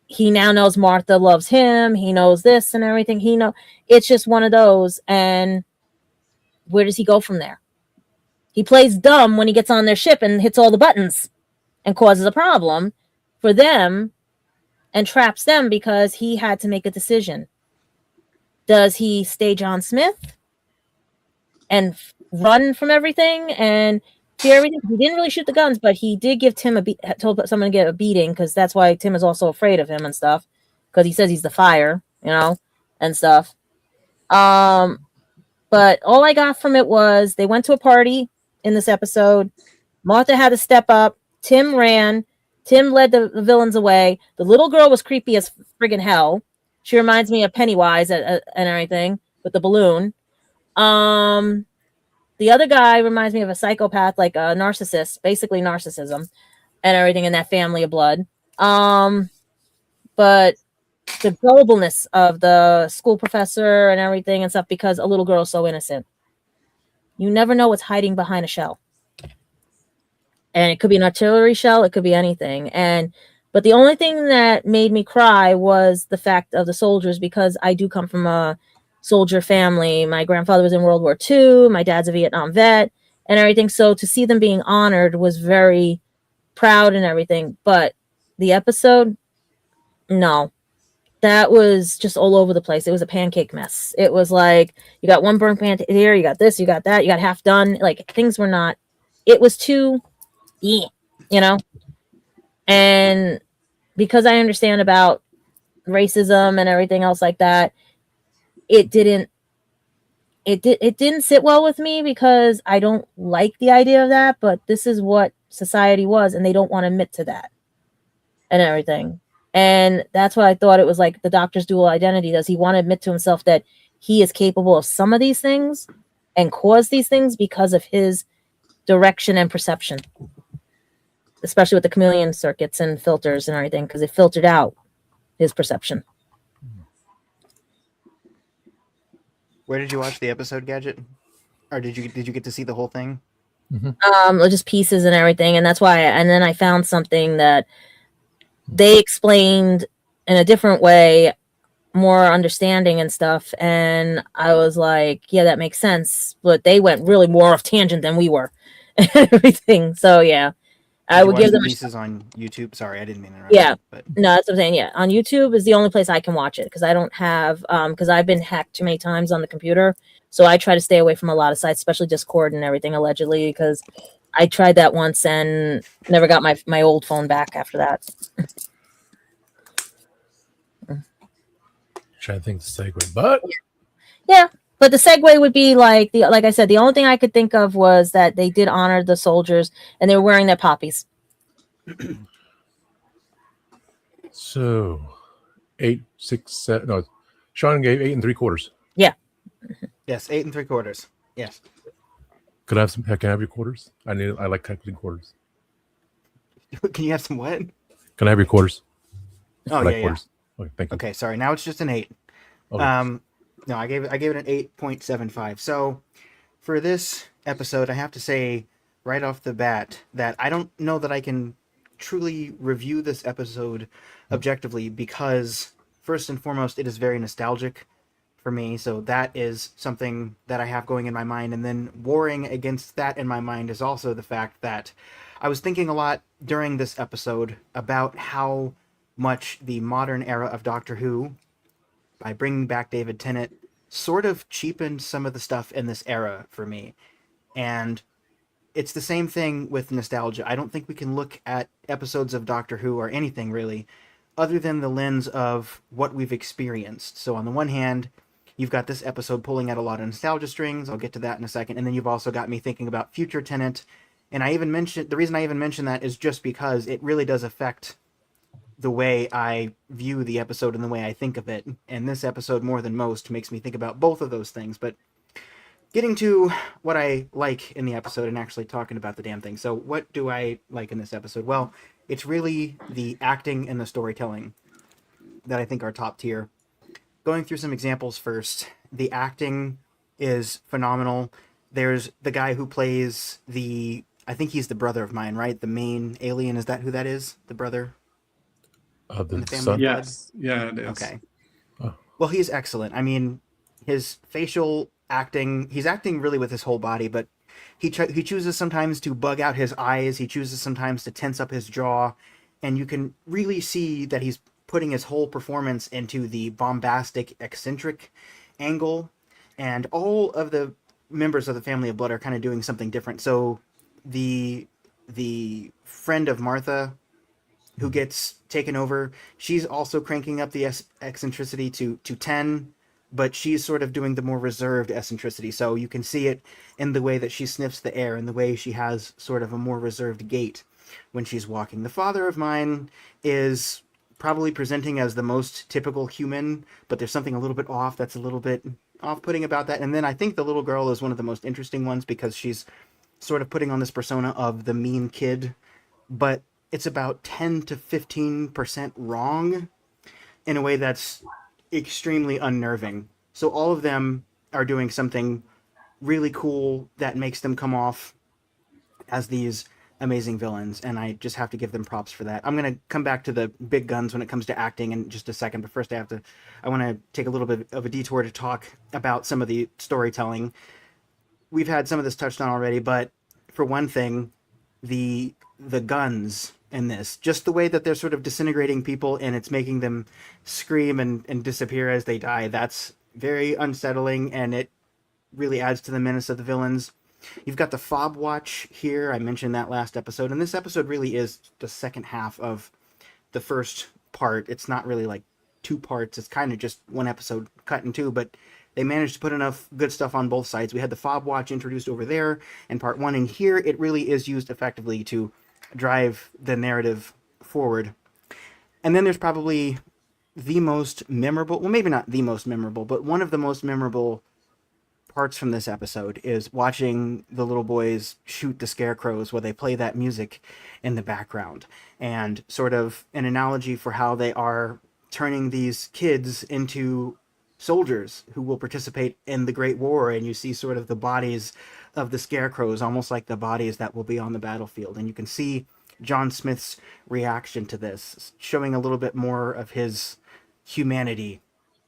he now knows Martha loves him. He knows this and everything. It's just one of those. And where does he go from there? He plays dumb when he gets on their ship and hits all the buttons and causes a problem for them and traps them because he had to make a decision. Does he stay John Smith and run from everything and fear everything? He didn't really shoot the guns, but he did give Tim told someone to get a beating, because that's why Tim is also afraid of him and stuff, because he says he's the fire, you know, and stuff. But all I got from it was they went to a party in this episode. Martha had to step up. Tim ran. Tim led the villains away. The little girl was creepy as friggin' hell. She reminds me of Pennywise and everything with the balloon. The other guy reminds me of a psychopath, like a narcissist, basically narcissism and everything in that family of blood. But the gullibleness of the school professor and everything and stuff, because a little girl is so innocent. You never know what's hiding behind a shell. And it could be an artillery shell. It could be anything. But the only thing that made me cry was the fact of the soldiers, because I do come from a soldier family. My grandfather was in World War II. My dad's a Vietnam vet and everything. So to see them being honored was very proud and everything. But the episode, no. That was just all over the place. It was a pancake mess. It was like, you got one burnt pancake here, you got this, you got that, you got half done. Like, things were not, it was too, you know? And because I understand about racism and everything else like that, it it didn't sit well with me because I don't like the idea of that, but this is what society was, and they don't want to admit to that and everything. And that's what I thought it was like, the Doctor's dual identity. Does he want to admit to himself that he is capable of some of these things and cause these things because of his direction and perception, especially with the chameleon circuits and filters and everything, because it filtered out his perception. Where did you watch the episode, Gadget? Or did you get to see the whole thing? Just pieces and everything, and that's why. And then I found something that they explained in a different way, more understanding and stuff, and I was like, yeah, that makes sense. But they went really more off tangent than we were and everything. So yeah, I would give them pieces on YouTube. Sorry, I didn't mean to interrupt. Yeah, but no, that's what I'm saying. Yeah, on YouTube is the only place I can watch it because I don't have because I've been hacked too many times on the computer. So I try to stay away from a lot of sites, especially Discord and everything, allegedly, because I tried that once and never got my old phone back after that. Trying to think the segue, but yeah, but the segue would be like I said, the only thing I could think of was that they did honor the soldiers and they were wearing their poppies. So 8, 6, 7. No, Sean gave 8 3/4. Yeah. Yes, 8 3/4. Yes. Could I have some? Can I have your quarters? I like calculating quarters. Can you have some what? Can I have your quarters? Oh, I like yeah, quarters. Okay, thank you. Okay, sorry. Now it's just an 8. Okay. No, I gave it an 8.75. So for this episode, I have to say right off the bat that I don't know that I can truly review this episode objectively because first and foremost, it is very nostalgic for me. So that is something that I have going in my mind. And then warring against that in my mind is also the fact that I was thinking a lot during this episode about how much the modern era of Doctor Who, by bringing back David Tennant, sort of cheapened some of the stuff in this era for me. And it's the same thing with nostalgia. I don't think we can look at episodes of Doctor Who or anything really other than the lens of what we've experienced. So on the one hand, you've got this episode pulling at a lot of nostalgia strings. I'll get to that in a second. And then you've also got me thinking about future Tennant. And the reason I even mention that is just because it really does affect the way I view the episode and the way I think of it. And this episode, more than most, makes me think about both of those things. But getting to what I like in the episode and actually talking about the damn thing. So what do I like in this episode? Well, it's really the acting and the storytelling that I think are top tier. Going through some examples first, the acting is phenomenal. There's the guy who plays I think he's the brother of mine, right? The main alien, is that who that is? The brother? Of the family son? Yes. Yeah, it is. Okay. Oh. Well, he's excellent. I mean, his facial acting, he's acting really with his whole body, but he chooses sometimes to bug out his eyes. He chooses sometimes to tense up his jaw. And you can really see that he's putting his whole performance into the bombastic, eccentric angle. And all of the members of the family of Blood are kind of doing something different. So the friend of Martha who gets taken over, she's also cranking up the eccentricity to 10, but she's sort of doing the more reserved eccentricity. So you can see it in the way that she sniffs the air and the way she has sort of a more reserved gait when she's walking. The father of mine is probably presenting as the most typical human, but there's something a little bit off that's a little bit off-putting about that. And then I think the little girl is one of the most interesting ones because she's sort of putting on this persona of the mean kid, but it's about 10 to 15% wrong in a way that's extremely unnerving. So all of them are doing something really cool that makes them come off as these amazing villains, and I just have to give them props for that. I'm going to come back to the big guns when it comes to acting in just a second, but first I want to take a little bit of a detour to talk about some of the storytelling. We've had some of this touched on already, but for one thing, the guns in this, just the way that they're sort of disintegrating people and it's making them scream and disappear as they die, that's very unsettling, and it really adds to the menace of the villains. You've got the fob watch here. I mentioned that last episode, and this episode really is the second half of the first part. It's not really like 2 parts. It's kind of just one episode cut in 2, but they managed to put enough good stuff on both sides. We had the fob watch introduced over there in part 1, and here it really is used effectively to drive the narrative forward. And then there's probably the most memorable, well, maybe not the most memorable, but one of the most memorable parts from this episode is watching the little boys shoot the scarecrows while they play that music in the background, and sort of an analogy for how they are turning these kids into soldiers who will participate in the Great War. And you see sort of the bodies of the scarecrows, almost like the bodies that will be on the battlefield. And you can see John Smith's reaction to this, showing a little bit more of his humanity,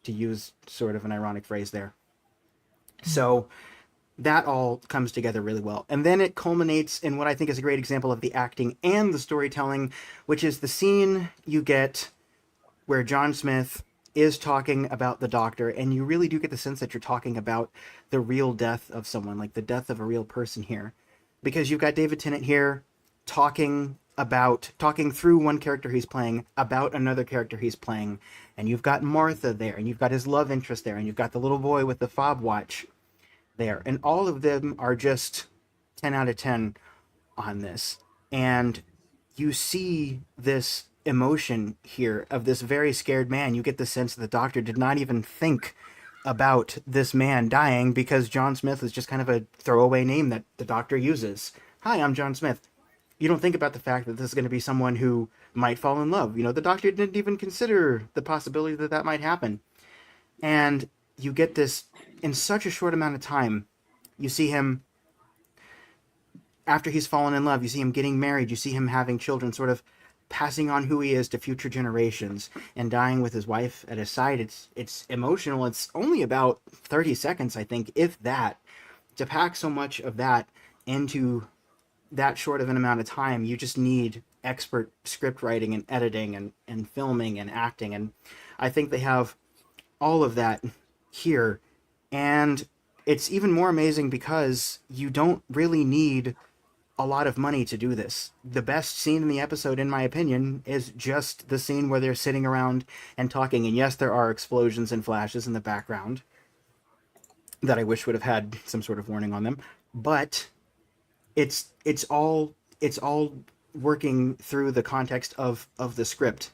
to use sort of an ironic phrase there. So that all comes together really well. And then it culminates in what I think is a great example of the acting and the storytelling, which is the scene you get where John Smith is talking about the doctor, and you really do get the sense that you're talking about the real death of someone, like the death of a real person here. Because you've got David Tennant here talking through one character he's playing about another character he's playing, and you've got Martha there, and you've got his love interest there, and you've got the little boy with the fob watch there, and all of them are just 10 out of 10 on this. And you see this emotion here of this very scared man. You get the sense that the doctor did not even think about this man dying, because John Smith is just kind of a throwaway name that the doctor uses. Hi, I'm John Smith. You don't think about the fact that this is going to be someone who might fall in love. You know, the doctor didn't even consider the possibility that that might happen. And you get this in such a short amount of time. You see him, after he's fallen in love, you see him getting married, you see him having children, sort of passing on who he is to future generations, and dying with his wife at his side. It's emotional. It's only about 30 seconds, I think, if that. To pack so much of that into that short of an amount of time, you just need expert script writing and editing and filming and acting. And I think they have all of that here. And it's even more amazing because you don't really need a lot of money to do this. The best scene in the episode, in my opinion, is just the scene where they're sitting around and talking. And yes, there are explosions and flashes in the background that I wish would have had some sort of warning on them, but it's all working through the context of the script,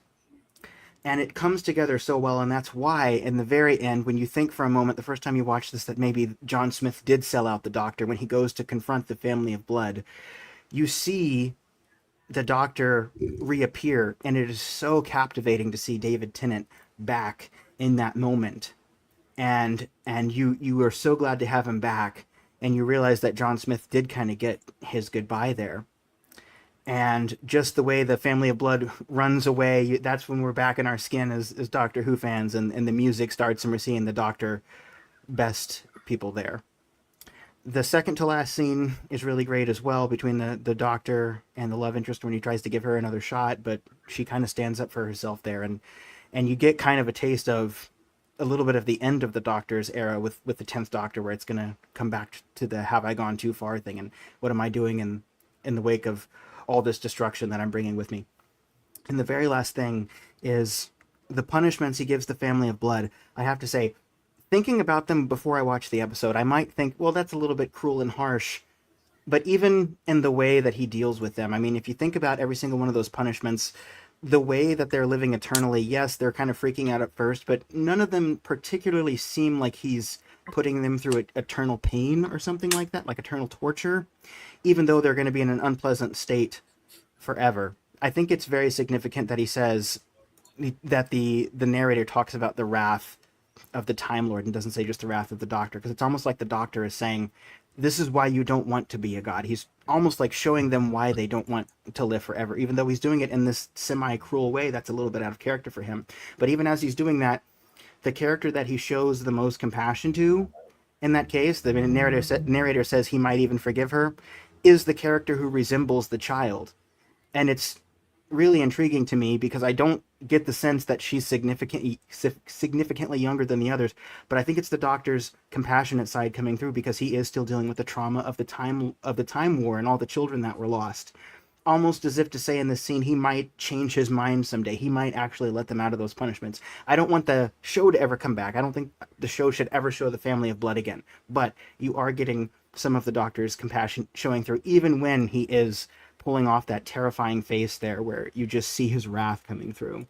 and it comes together so well. And that's why in the very end, when you think for a moment the first time you watch this that maybe John Smith did sell out the doctor, when he goes to confront the family of blood, you see the doctor reappear, and it is so captivating to see David Tennant back in that moment, and you are so glad to have him back. And you realize that John Smith did kind of get his goodbye there. And just the way the family of blood runs away, that's when we're back in our skin as Doctor Who fans, and the music starts, and we're seeing the Doctor best people there. The second to last scene is really great as well, between the Doctor and the love interest, when he tries to give her another shot, but she kind of stands up for herself there. And you get kind of a taste of a little bit of the end of the Doctor's era with the 10th Doctor, where it's going to come back to the have I gone too far thing, and what am I doing in the wake of all this destruction that I'm bringing with me. And the very last thing is the punishments he gives the family of blood. I have to say, thinking about them before I watch the episode, I might think, well, that's a little bit cruel and harsh. But even in the way that he deals with them, I mean, if you think about every single one of those punishments, the way that they're living eternally, yes, they're kind of freaking out at first, but none of them particularly seem like he's putting them through eternal pain or something like that, like eternal torture, even though they're going to be in an unpleasant state forever. I think it's very significant that he says that the narrator talks about the wrath of the Time Lord and doesn't say just the wrath of the Doctor, because it's almost like the Doctor is saying, this is why you don't want to be a god. He's almost like showing them why they don't want to live forever, even though he's doing it in this semi-cruel way that's a little bit out of character for him. But even as he's doing that, the character that he shows the most compassion to, in that case, the narrator says he might even forgive her, is the character who resembles the child. And it's really intriguing to me, because I don't get the sense that she's significantly younger than the others, but I think it's the Doctor's compassionate side coming through, because he is still dealing with the trauma of the time war and all the children that were lost. almost as if to say in this scene, he might change his mind someday. He might actually let them out of those punishments. I don't want the show to ever come back. I don't think the show should ever show the family of blood again. But you are getting some of the Doctor's compassion showing through, even when he is pulling off that terrifying face there where you just see his wrath coming through.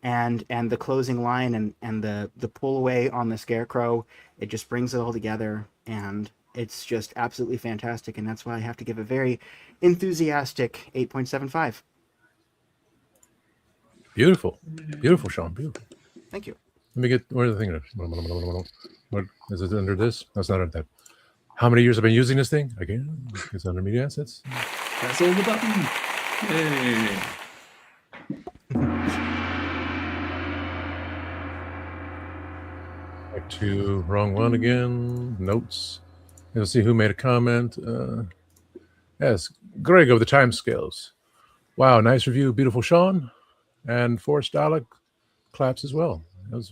And the closing line and the pull away on the Scarecrow, it just brings it all together, and it's just absolutely fantastic, and that's why I have to give a very enthusiastic 8.75. Beautiful. Beautiful, Sean. Beautiful. Thank you. Let me get, where's the thing? What is it under this? That's not under that. How many years have I been using this thing? Again, it's under media assets. Press all the button. Yay. Back to wrong one again. Notes. Let's see who made a comment. Yes, Greg of the Time Scales. Wow, nice review. Beautiful, Sean. And Forrest Dalek claps as well. And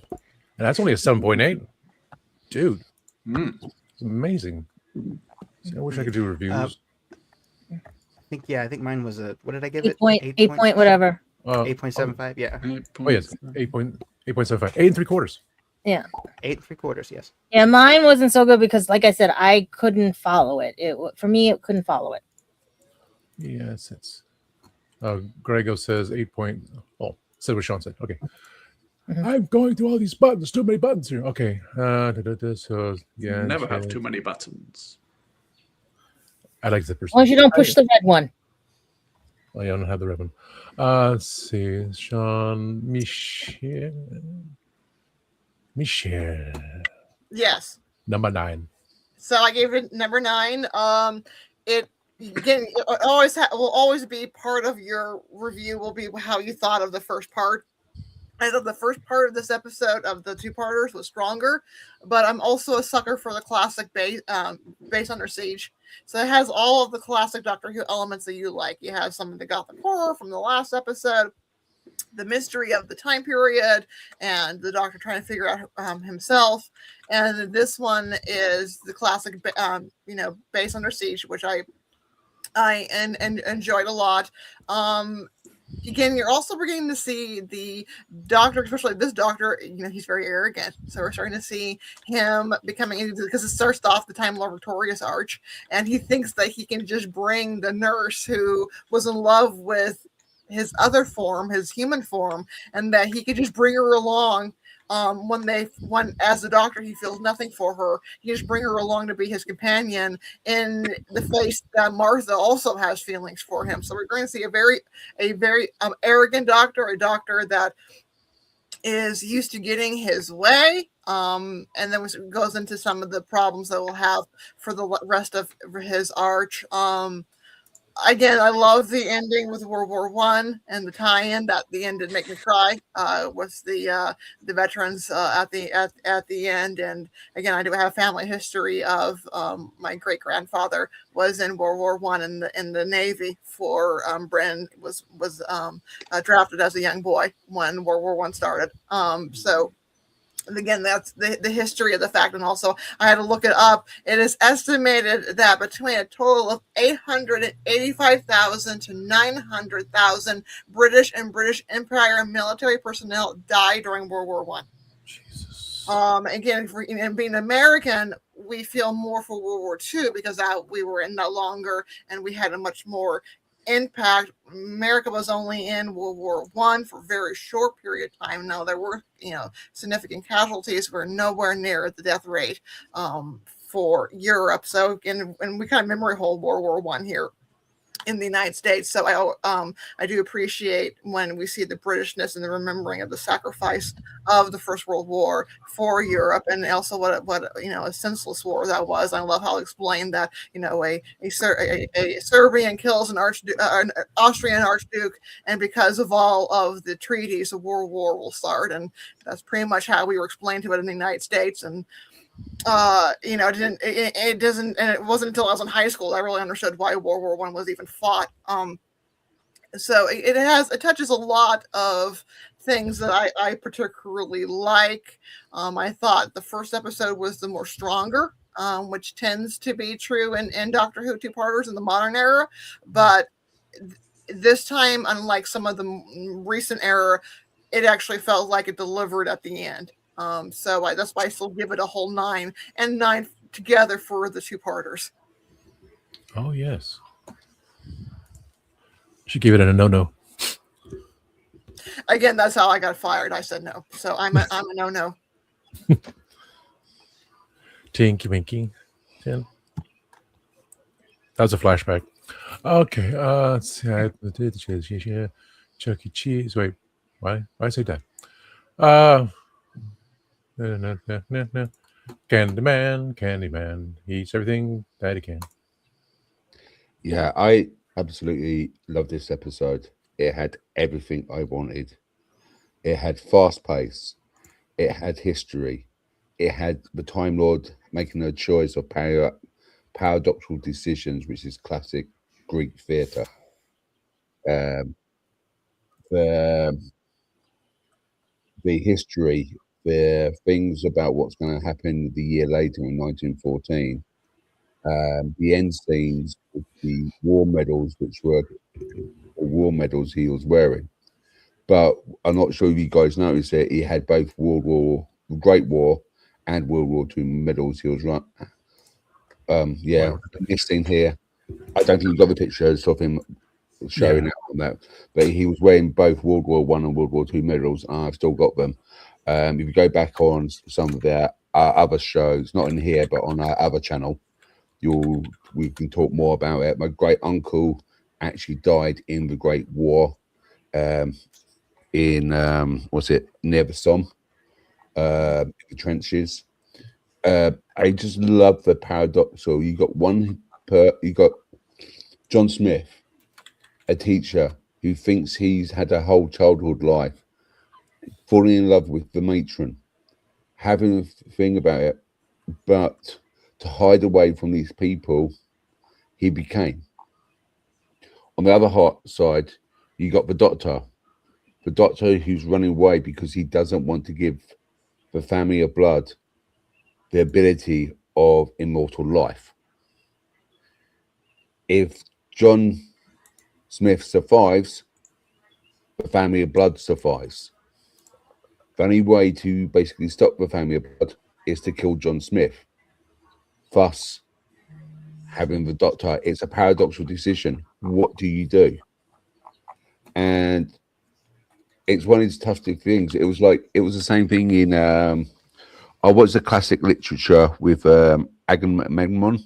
that's only a 7.8. Dude, it's amazing. See, I wish I could do reviews. I think mine was what did I give 8 it? 8 point whatever. 8.75, yeah. Oh, yes, 8.75. 8 3/4. Yeah. 8 3/4, yes. Yeah, mine wasn't so good because, like I said, I couldn't follow it. For me, it couldn't follow it. Yes, it's. Grego says 8 point. Oh, said what Sean said. Okay. I'm going through all these buttons. Too many buttons here. Okay. So yeah. Never have too many buttons. I like zippers. As long as you don't push the red one. Oh, yeah, I don't have the red one. Let's see. Sean Michelle. Yes. Number 9. So I gave it number 9. It again will always be part of your review. Will be how you thought of the first part. I thought the first part of this episode of the 2-parters was stronger, but I'm also a sucker for the classic base Under Siege. So it has all of the classic Doctor Who elements that you like. You have some of the Gothic horror from the last episode, the mystery of the time period, and the Doctor trying to figure out himself. And this one is the classic, base Under Siege, which I enjoyed a lot. Again, you're also beginning to see the Doctor, especially this Doctor, he's very arrogant. So we're starting to see him becoming, because it starts off the Time Lord Victorious Arch, and he thinks that he can just bring the nurse who was in love with his other form, his human form, and that he could just bring her along. When as the Doctor he feels nothing for her, he just bring her along to be his companion, in the face that Martha also has feelings for him. So we're going to see a very arrogant Doctor, a Doctor that is used to getting his way, and then goes into some of the problems that we'll have for the rest of his arch. Again, I love the ending with World War I and the tie-in. That the end did make me cry. Was the veterans at the end, and again, I do have a family history of my great grandfather was in World War I in the Navy. For Bren was drafted as a young boy when World War I started. So. And again, that's the history of the fact. And also, I had to look it up. It is estimated that between a total of 885,000 to 900,000 British and British Empire military personnel died during World War I. Jesus. Again, being American, we feel more for World War II because we were in that longer and we had a much more impact. America was only in World War I for a very short period of time. Now there were, significant casualties. We're nowhere near the death rate for Europe. So again, and we kind of memory hold World War I here in the United States. So I do appreciate when we see the Britishness and the remembering of the sacrifice of the First World War for Europe, and also what a senseless war that was. I love how it explained that a Serbian kills an Austrian archduke, and because of all of the treaties, a world war will start, and that's pretty much how we were explained to it in the United States. And it wasn't until I was in high school that I really understood why World War I was even fought. So it touches a lot of things that I particularly like. I thought the first episode was the more stronger, which tends to be true in Doctor Who 2-parters in the modern era, but this time, unlike some of the recent era, it actually felt like it delivered at the end. So that's why I still give it a whole 9 and 9 together for the 2-parters. Oh yes. She gave it a no. Again, that's how I got fired. I said no. So I'm a no. Tinky Winky. That was a flashback. Okay. Let's see. Chuck E. Cheese. Wait. Why I say that? Candyman. He eats everything that he can. Yeah, I absolutely love this episode. It had everything I wanted. It had fast pace. It had history. It had the Time Lord making a choice of paradoxical decisions, which is classic Greek theatre. The history, the things about what's going to happen the year later in 1914. The end scenes with the war medals, which were the war medals he was wearing. But I'm not sure if you guys noticed it. He had both Great War and World War II medals. He was right. Yeah, this scene here. I don't think you got the pictures of him showing out on that, but he was wearing both World War I and World War II medals. And I've still got them. If you go back on some of their other shows, not in here, but on our other channel, we can talk more about it. My great uncle actually died in the Great War, in near the Somme, the trenches. I just love the paradoxal. You got John Smith, a teacher who thinks he's had a whole childhood life, falling in love with the matron, having a thing about it, but to hide away from these people, he became. On the other side, you got the doctor who's running away because he doesn't want to give the family of blood the ability of immortal life. If John Smith survives, the family of blood survives. The only way to basically stop the family of blood is to kill John Smith. Thus, having the doctor, it's a paradoxical decision. What do you do? And it's one of these tough things. It was the same thing in I watched the classic literature with Agyeman,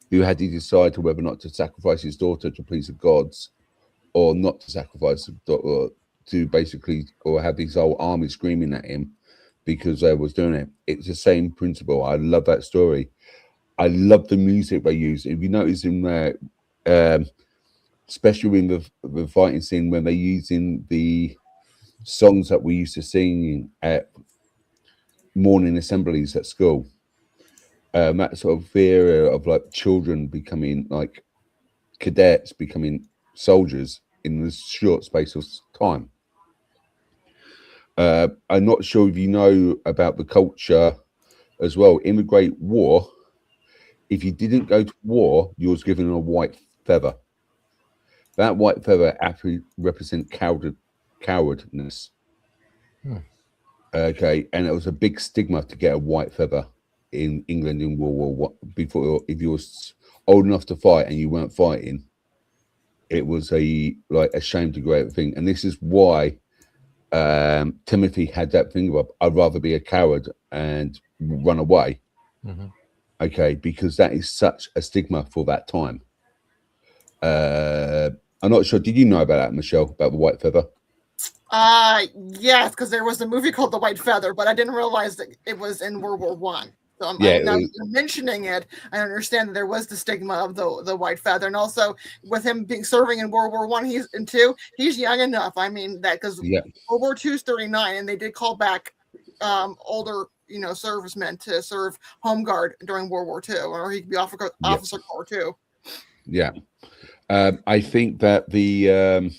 who had to decide whether or not to sacrifice his daughter to please the gods, or not to sacrifice or have his whole army screaming at him because they was doing it. It's the same principle. I love that story. I love the music they use. If you notice in there, especially in the fighting scene when they're using the songs that we used to sing at morning assemblies at school, that sort of fear of like children becoming like cadets, becoming soldiers in this short space of time. I'm not sure if you know about the culture as well. In the Great War, if you didn't go to war, you was given a white feather. That white feather actually represents cowardness. Okay, and it was a big stigma to get a white feather in England in World War I. Before, if you was old enough to fight and you weren't fighting, it was a shame to go out thing. And this is why Timothy had that thing of, I'd rather be a coward and run away. Mm-hmm. Okay, because that is such a stigma for that time. I'm not sure. Did you know about that, Michelle, about the white feather? Yes, because there was a movie called The White Feather, but I didn't realize that it was in World War One. So now you're mentioning it, I understand that there was the stigma of the white feather, and also with him serving in World War One, he's young enough. I mean that because World War II is 39, and they did call back older servicemen to serve home guard during World War II, or he could be officer corps too. Yeah, I think that the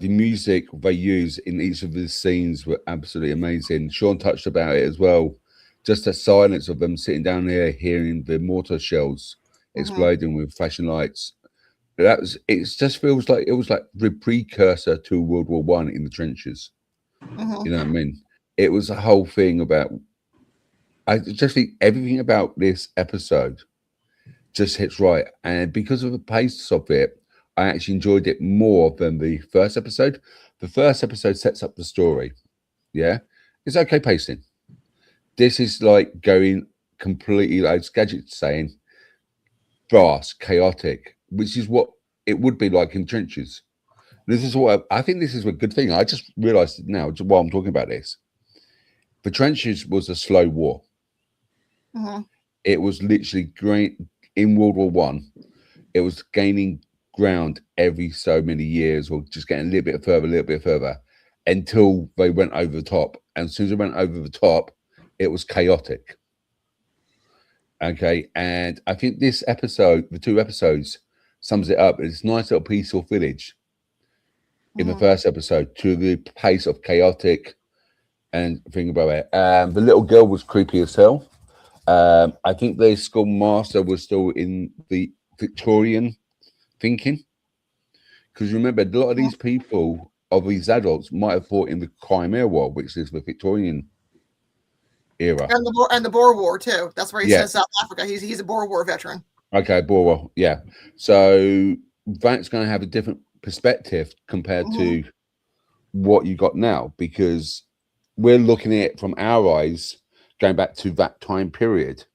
music they use in each of the scenes were absolutely amazing. Sean touched about it as well. Just the silence of them sitting down there, hearing the mortar shells exploding with flashing lights. It just feels like it was like the precursor to World War One in the trenches. Mhm. You know what I mean? It was a whole thing about. I just think everything about this episode just hits right, and because of the pace of it, I actually enjoyed it more than the first episode. The first episode sets up the story. Yeah, it's okay pacing. This is like going completely, like Gadget's saying, fast, chaotic, which is what it would be like in trenches. This is what I think. This is a good thing. I just realised it now while I'm talking about this. The trenches was a slow war. Mhm. It was literally great in World War One. It was gaining ground every so many years, or just getting a little bit further, until they went over the top. And as soon as they went over the top, it was chaotic. Okay, and I think this episode, the two episodes, sums it up. It's a nice little peaceful village in the first episode to the pace of chaotic and think about it. The little girl was creepy as hell. I think the schoolmaster was still in the Victorian thinking, because remember, a lot of these people, of these adults, might have fought in the Crimea War, which is the Victorian era, and the Boer War too. That's where he Yeah. says South Africa. He's a Boer War veteran. Okay, Boer War, yeah. So that's going to have a different perspective compared to what you got now, because we're looking at it from our eyes, going back to that time period.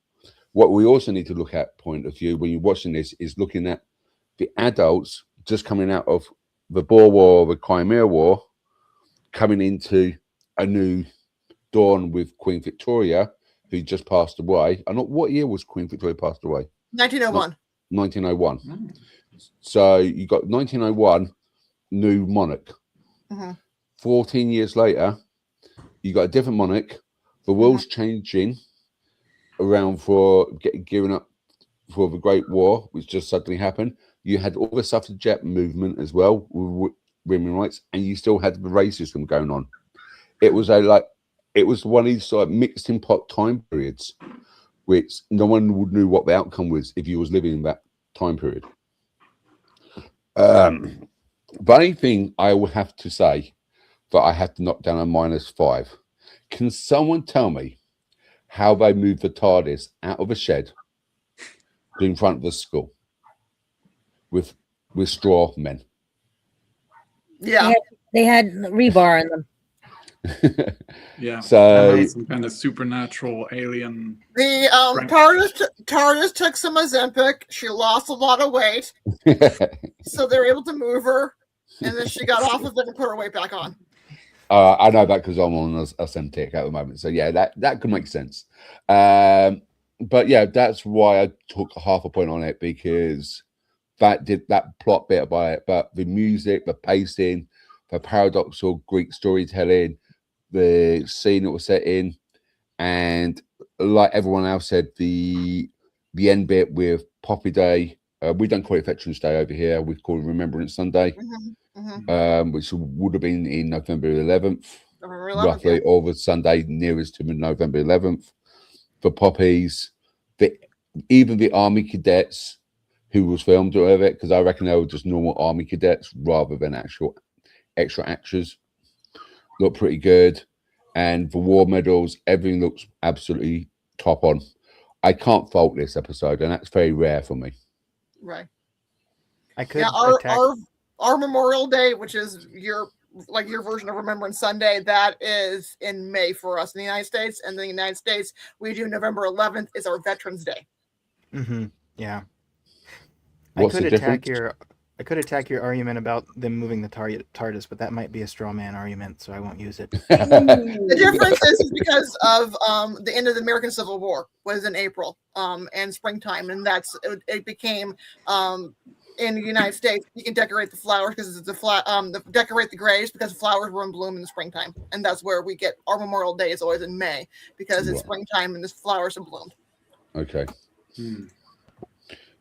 What we also need to look at, point of view, when you're watching this, is looking at the adults just coming out of the Boer War, the Crimea War, coming into a new dawn with Queen Victoria, who just passed away. I know what year was Queen Victoria passed away? 1901. 1901. So you got 1901, new monarch. 14 years later, you got a different monarch. The world's changing around for gearing up for the Great War, which just suddenly happened. You had all the suffragette movement as well, with women's rights, and you still had the racism going on. It was it was one of these sort of mixed in pot time periods, which no one would knew what the outcome was if you was living in that time period. The only thing I would have to say that I have to knock down a -5. Can someone tell me how they moved the TARDIS out of a shed in front of the school with straw men? Yeah, they had rebar in them. Yeah. So some kind of supernatural alien. The TARDIS took some Ozempic. She lost a lot of weight, so they're able to move her, and then she got off of it and put her weight back on. I know that because I'm on a Semtic at the moment. So yeah, that could make sense. But yeah, that's why I took half a point on it, because that did that plot bit by it. But the music, the pacing, the paradoxical Greek storytelling, the scene it was set in, and like everyone else said, the end bit with Poppy Day. We don't call it Veterans Day over here. We call it Remembrance Sunday. Which would have been in November 11th, roughly, or the Sunday nearest to November 11th. For Poppies, even the Army cadets who was filmed with it, because I reckon they were just normal Army cadets rather than actual extra actors, look pretty good. And the war medals, everything looks absolutely top on. I can't fault this episode, and that's very rare for me. Right. I could our Memorial Day, which is your version of Remembrance Sunday, that is in May for us in the United States. And in the United States, we do November 11th is our Veterans Day. Yeah. What's the I could attack your argument about them moving the TARDIS, but that might be a straw man argument, so I won't use it. The difference is because of the end of the American Civil War was in April and springtime, and it became in the United States, you can decorate the flowers because it's decorate the graves because the flowers were in bloom in the springtime, and that's where we get our Memorial Day is always in May because it's springtime and the flowers have bloomed. Okay.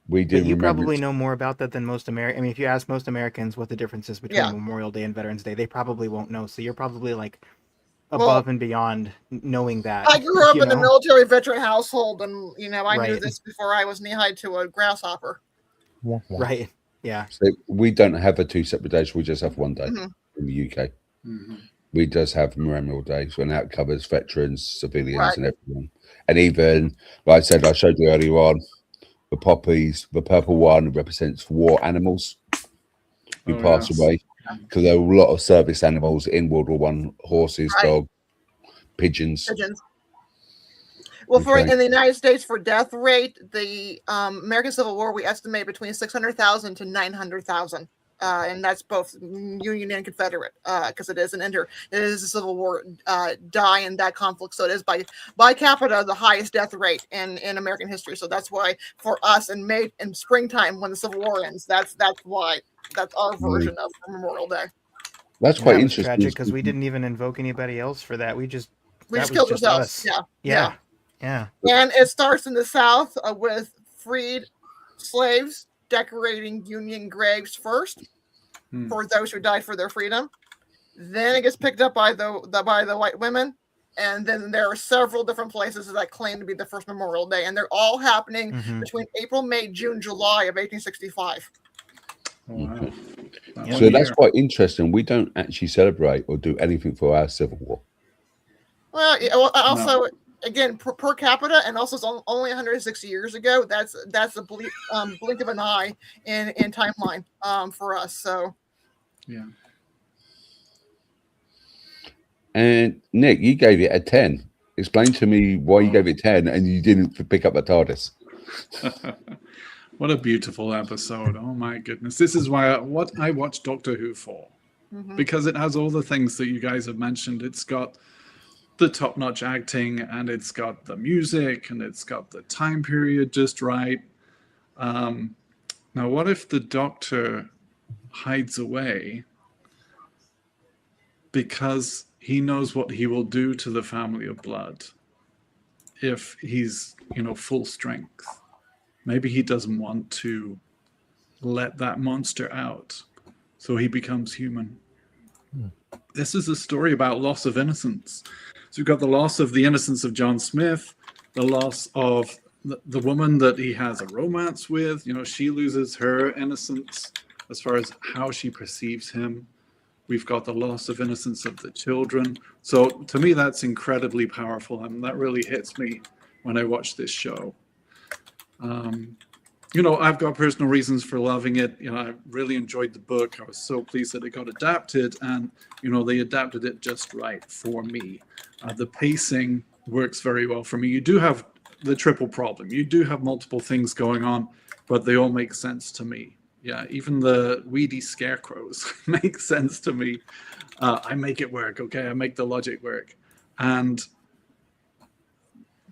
We did. You probably know more about that than most Americans. I mean, if you ask most Americans what the difference is between Memorial Day and Veterans Day, they probably won't know. So you're probably like above and beyond knowing that. I grew up in the military veteran household, and I knew this before I was knee high to a grasshopper. Right. Yeah. So we don't have a 2 separate days. We just have one day Mhm. in the UK. Mhm. We just have Memorial Days, and that covers veterans, civilians, Right. and everyone. And even, like I said, I showed you earlier on, the poppies, the purple one represents war animals who pass away, because there were a lot of service animals in World War One: horses, Right. dogs, pigeons. Well, for Okay. in the United States, for death rate, the American Civil War, we estimate between 600,000 to 900,000. And that's both Union and Confederate, because it is it is a Civil War die in that conflict. So it is by capita the highest death rate in American history. So that's why for us in springtime when the Civil War ends, that's why that's our version of Memorial Day. That's And quite that was interesting. tragic because we didn't even invoke anybody else for that. We just killed ourselves. us. Yeah. Yeah. And it starts in the South with freed slaves decorating Union graves first for those who died for their freedom. Then it gets picked up by the white women, and then there are several different places that claim to be the first Memorial Day, and they're all happening between April, May, June, July of 1865. Wow. So that's quite interesting. We don't actually celebrate or do anything for our Civil War. Well, also, again, per capita, and also it's only 160 years ago. That's a blink of an eye in timeline for us. So, yeah. And Nick, you gave it a 10. Explain to me why you gave it 10 and you didn't pick up the TARDIS. What a beautiful episode. Oh my goodness. This is why what I watch Doctor Who for. Because it has all the things that you guys have mentioned. It's got the top-notch acting, and it's got the music, and it's got the time period just right. Now, what if the Doctor hides away because he knows what he will do to the family of blood if he's, full strength? Maybe he doesn't want to let that monster out, so he becomes human. This is a story about loss of innocence. So we've got the loss of the innocence of John Smith, the loss of the woman that he has a romance with. She loses her innocence as far as how she perceives him. We've got the loss of innocence of the children. So to me, that's incredibly powerful, and that really hits me when I watch this show. I've got personal reasons for loving it. I really enjoyed the book. I was so pleased that it got adapted, and they adapted it just right for me. The pacing works very well for me. You do have the triple problem. You do have multiple things going on, but they all make sense to me. Yeah, even the weedy scarecrows make sense to me. I make it work. Okay, I make the logic work. And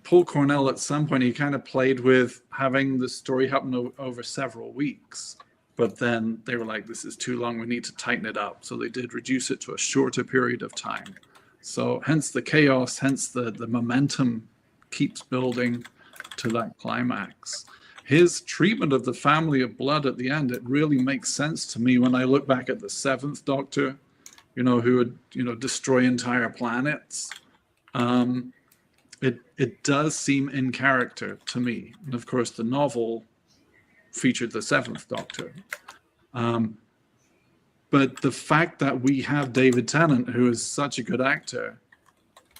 Paul Cornell, at some point, he kind of played with having the story happen over several weeks. But then they were like, this is too long. We need to tighten it up. So they did reduce it to a shorter period of time. So hence the chaos, hence the momentum keeps building to that climax. His treatment of the family of blood at the end, it really makes sense to me when I look back at the Seventh Doctor, who would, destroy entire planets. It does seem in character to me. And of course, the novel featured the Seventh Doctor. But the fact that we have David Tennant, who is such a good actor,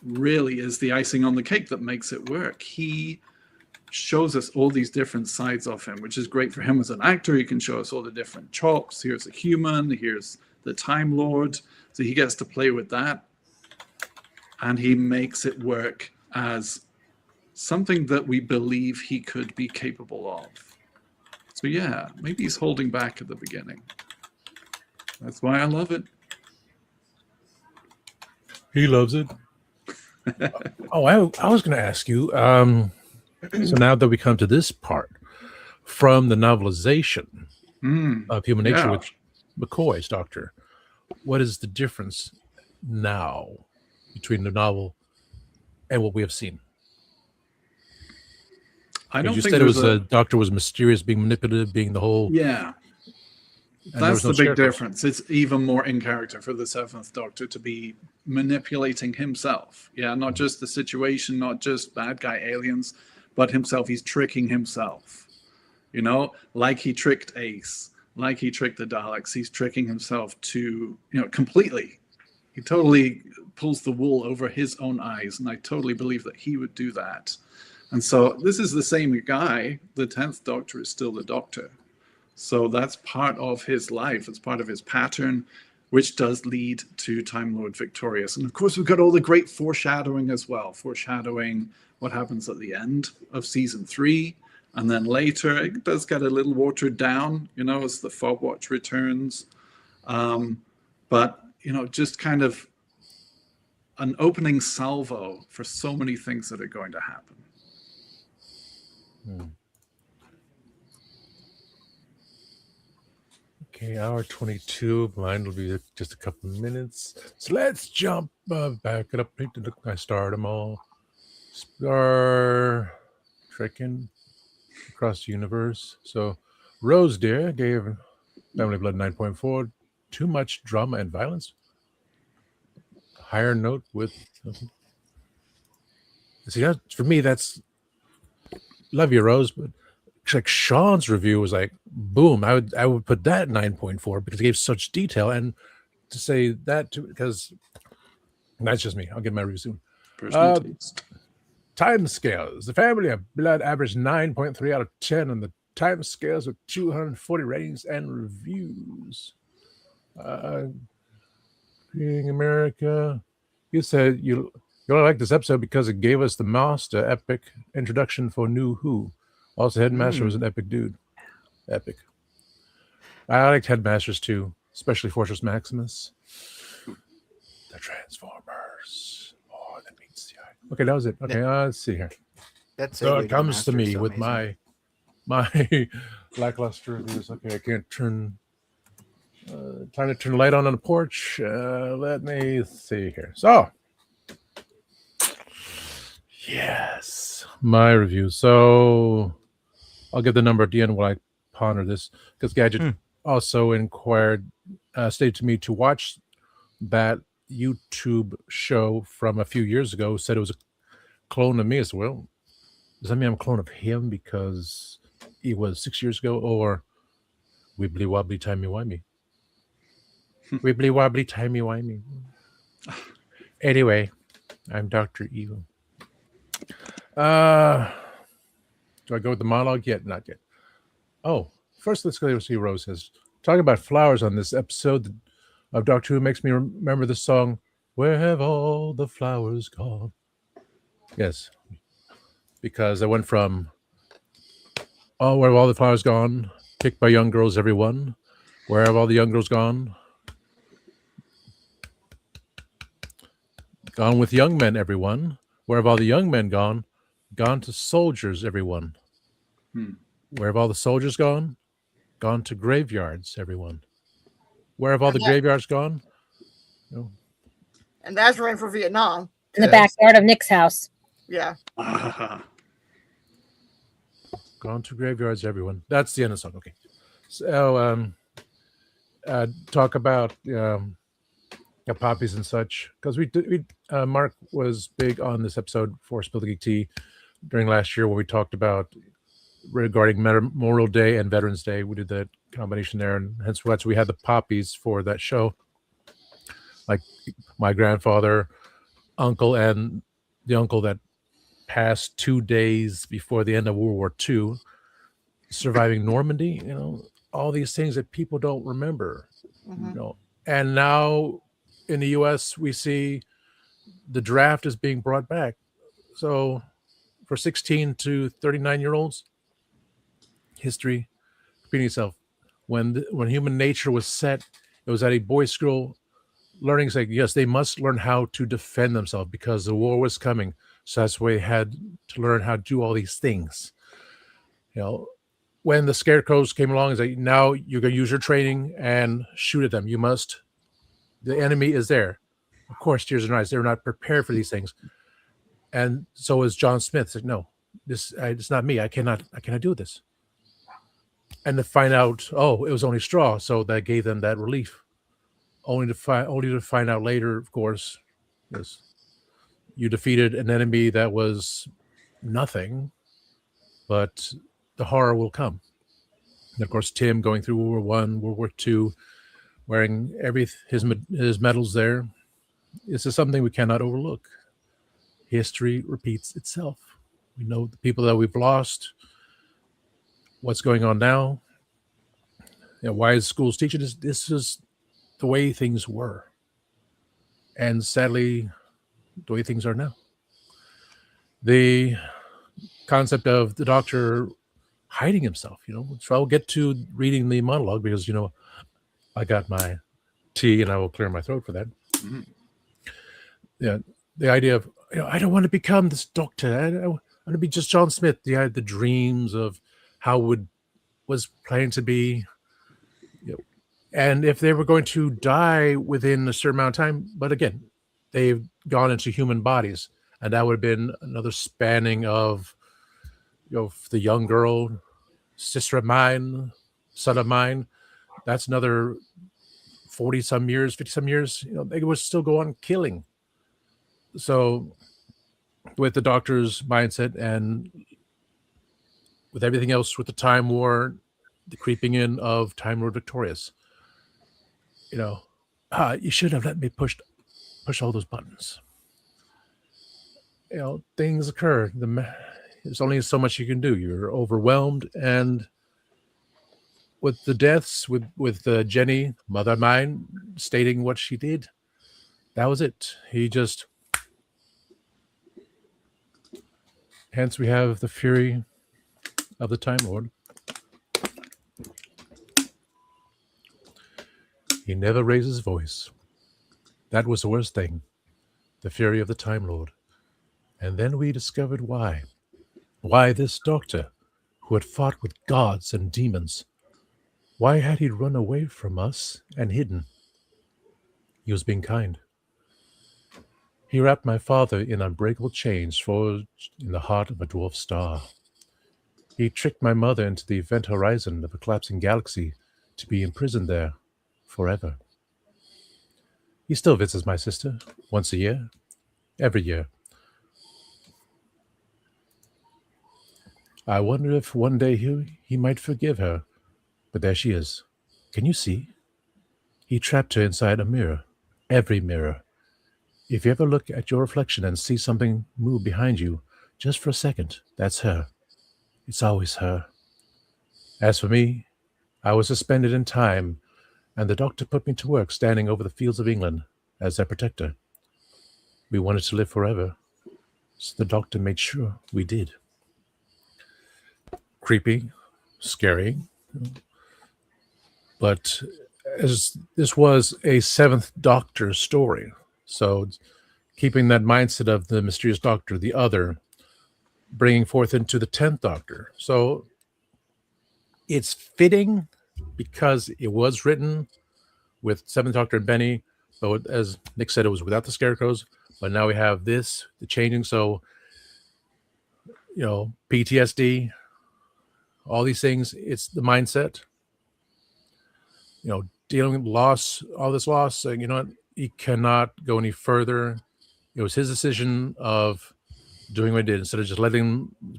really is the icing on the cake that makes it work. He shows us all these different sides of him, which is great for him as an actor. He can show us all the different chops. Here's a human, here's the Time Lord. So he gets to play with that. And he makes it work as something that we believe he could be capable of. So yeah, maybe he's holding back at the beginning. That's why I love it. He loves it. I was going to ask you, so now that we come to this part, from the novelization of Human Nature with McCoy's Doctor, what is the difference now between the novel and what we have seen? I don't you think said it was the Doctor was mysterious, being manipulative, being the whole. Yeah. That's the big difference. It's even more in character for the Seventh Doctor to be manipulating himself. Yeah, not just the situation, not just bad guy aliens, but himself. He's tricking himself. Like he tricked Ace, like he tricked the Daleks, he's tricking himself to, completely. He totally pulls the wool over his own eyes, and I totally believe that he would do that. And so this is the same guy. The 10th Doctor is still the Doctor. So that's part of his life. It's part of his pattern, which does lead to Time Lord Victorious. And of course, we've got all the great foreshadowing as well, foreshadowing what happens at the end of season 3. And then later, it does get a little watered down, as the Fog Watch returns. But, just kind of an opening salvo for so many things that are going to happen. Okay, hour 22. Mine will be just a couple of minutes. So let's jump back it up. I starred them all. Star trekking across the universe. So Rose Deer gave Family Blood 9.4. Too much drama and violence. Higher note with. See, for me, that's. Love you, Rose, but like Sean's review was like, boom. I would put that 9.4 because it gave such detail, and to say that because that's just me. I'll get my review soon. Personal taste. Time scales. The Family of Blood averaged 9.3 out of 10 on the time scales with 240 ratings and reviews. Creating America. You said you only like this episode because it gave us the master epic introduction for New Who. Also, Headmaster was an epic dude. Epic. I liked Headmasters too, especially Fortress Maximus. The Transformers. Oh, that means the eye. Okay, that was it. Okay, let's see here. So it comes to me with my lackluster reviews. Okay, I can't turn. Time to turn the light on the porch. Let me see here. So, yes, my review. So, I'll give the number at the end while I ponder this because Gadget also stated to me to watch that YouTube show from a few years ago. Said it was a clone of me as well. Does that mean I'm a clone of him because he was 6 years ago, or wibbly wobbly timey wimey? Wibbly wobbly timey wimey. Anyway, I'm Dr. Evil. Do I go with the monologue yet? Not yet. Oh, first let's go see Rose says. Talking about flowers on this episode of Doctor Who makes me remember the song, Where Have All the Flowers Gone? Yes, because I went from, oh, where have all the flowers gone? Picked by young girls, everyone. Where have all the young girls gone? Gone with young men, everyone. Where have all the young men gone? Gone to soldiers, everyone. Where have all the soldiers gone? Gone to graveyards, everyone. Where have all the graveyards gone? No. And that's right for Vietnam. In the backyard of Nick's house. Yeah. Gone to graveyards, everyone. That's the end of the song. Okay. So, talk about poppies and such, because Mark was big on this episode for Spill the Geek Tea during last year when we talked about regarding Memorial Day and Veterans Day. We did that combination there, and hence that's we had the poppies for that show. Like my grandfather, uncle, and the uncle that passed 2 days before the end of World War II, surviving Normandy. All these things that people don't remember. And now in the U.S. we see the draft is being brought back. So for 16 to 39-year-olds, history repeating itself. When human nature was set, it was at a boys' school learning, like, yes, they must learn how to defend themselves because the war was coming. So that's why they had to learn how to do all these things. When the scarecrows came along, it's like, now you're going to use your training and shoot at them. You must. The enemy is there. Of course, tears and eyes. They're not prepared for these things. And so is John Smith. It's like, no, it's not me. I cannot do this. And to find out, oh, it was only straw. So that gave them that relief. Only to find out later, of course, yes, you defeated an enemy that was nothing, but the horror will come. And of course, Tim going through World War One, World War Two, wearing his medals there. This is something we cannot overlook. History repeats itself. We know the people that we've lost, what's going on now. Why is schools teaching this? This is the way things were. And sadly, the way things are now. The concept of the doctor hiding himself, so I'll get to reading the monologue because, I got my tea and I will clear my throat for that. Mm-hmm. Yeah, the idea of, I don't want to become this doctor. I want to be just John Smith. The dreams of how was planned to be, and if they were going to die within a certain amount of time, but again, they've gone into human bodies, and that would have been another spanning of, the young girl, sister of mine, son of mine. That's another 40-some years, 50-some years. They would still go on killing. So with the doctor's mindset and with everything else, with the Time War, the creeping in of Time Lord Victorious, you should have let me push all those buttons. Things occur. There's only so much you can do. You're overwhelmed, and with the deaths, with Jenny, mother of mine, stating what she did, that was it. He just. Hence, we have the fury of the Time Lord. He never raised his voice. That was the worst thing. The fury of the Time Lord. And then we discovered why. Why this doctor, who had fought with gods and demons, why had he run away from us and hidden? He was being kind. He wrapped my father in unbreakable chains forged in the heart of a dwarf star. He tricked my mother into the event horizon of a collapsing galaxy to be imprisoned there forever. He still visits my sister once a year, every year. I wonder if one day he might forgive her, but there she is. Can you see? He trapped her inside a mirror, every mirror. If you ever look at your reflection and see something move behind you, just for a second, that's her. It's always her. As for me, I was suspended in time, and the doctor put me to work standing over the fields of England as their protector. We wanted to live forever, so the doctor made sure we did. Creepy, scary, but as this was a Seventh Doctor story, so keeping that mindset of the mysterious doctor, the other, bringing forth into the 10th Doctor. So it's fitting because it was written with 7th Doctor and Benny, but as Nick said, it was without the scarecrows, but now we have this, the changing. So, PTSD, all these things, it's the mindset, dealing with loss, all this loss, saying, he cannot go any further. It was his decision of doing what he did instead of just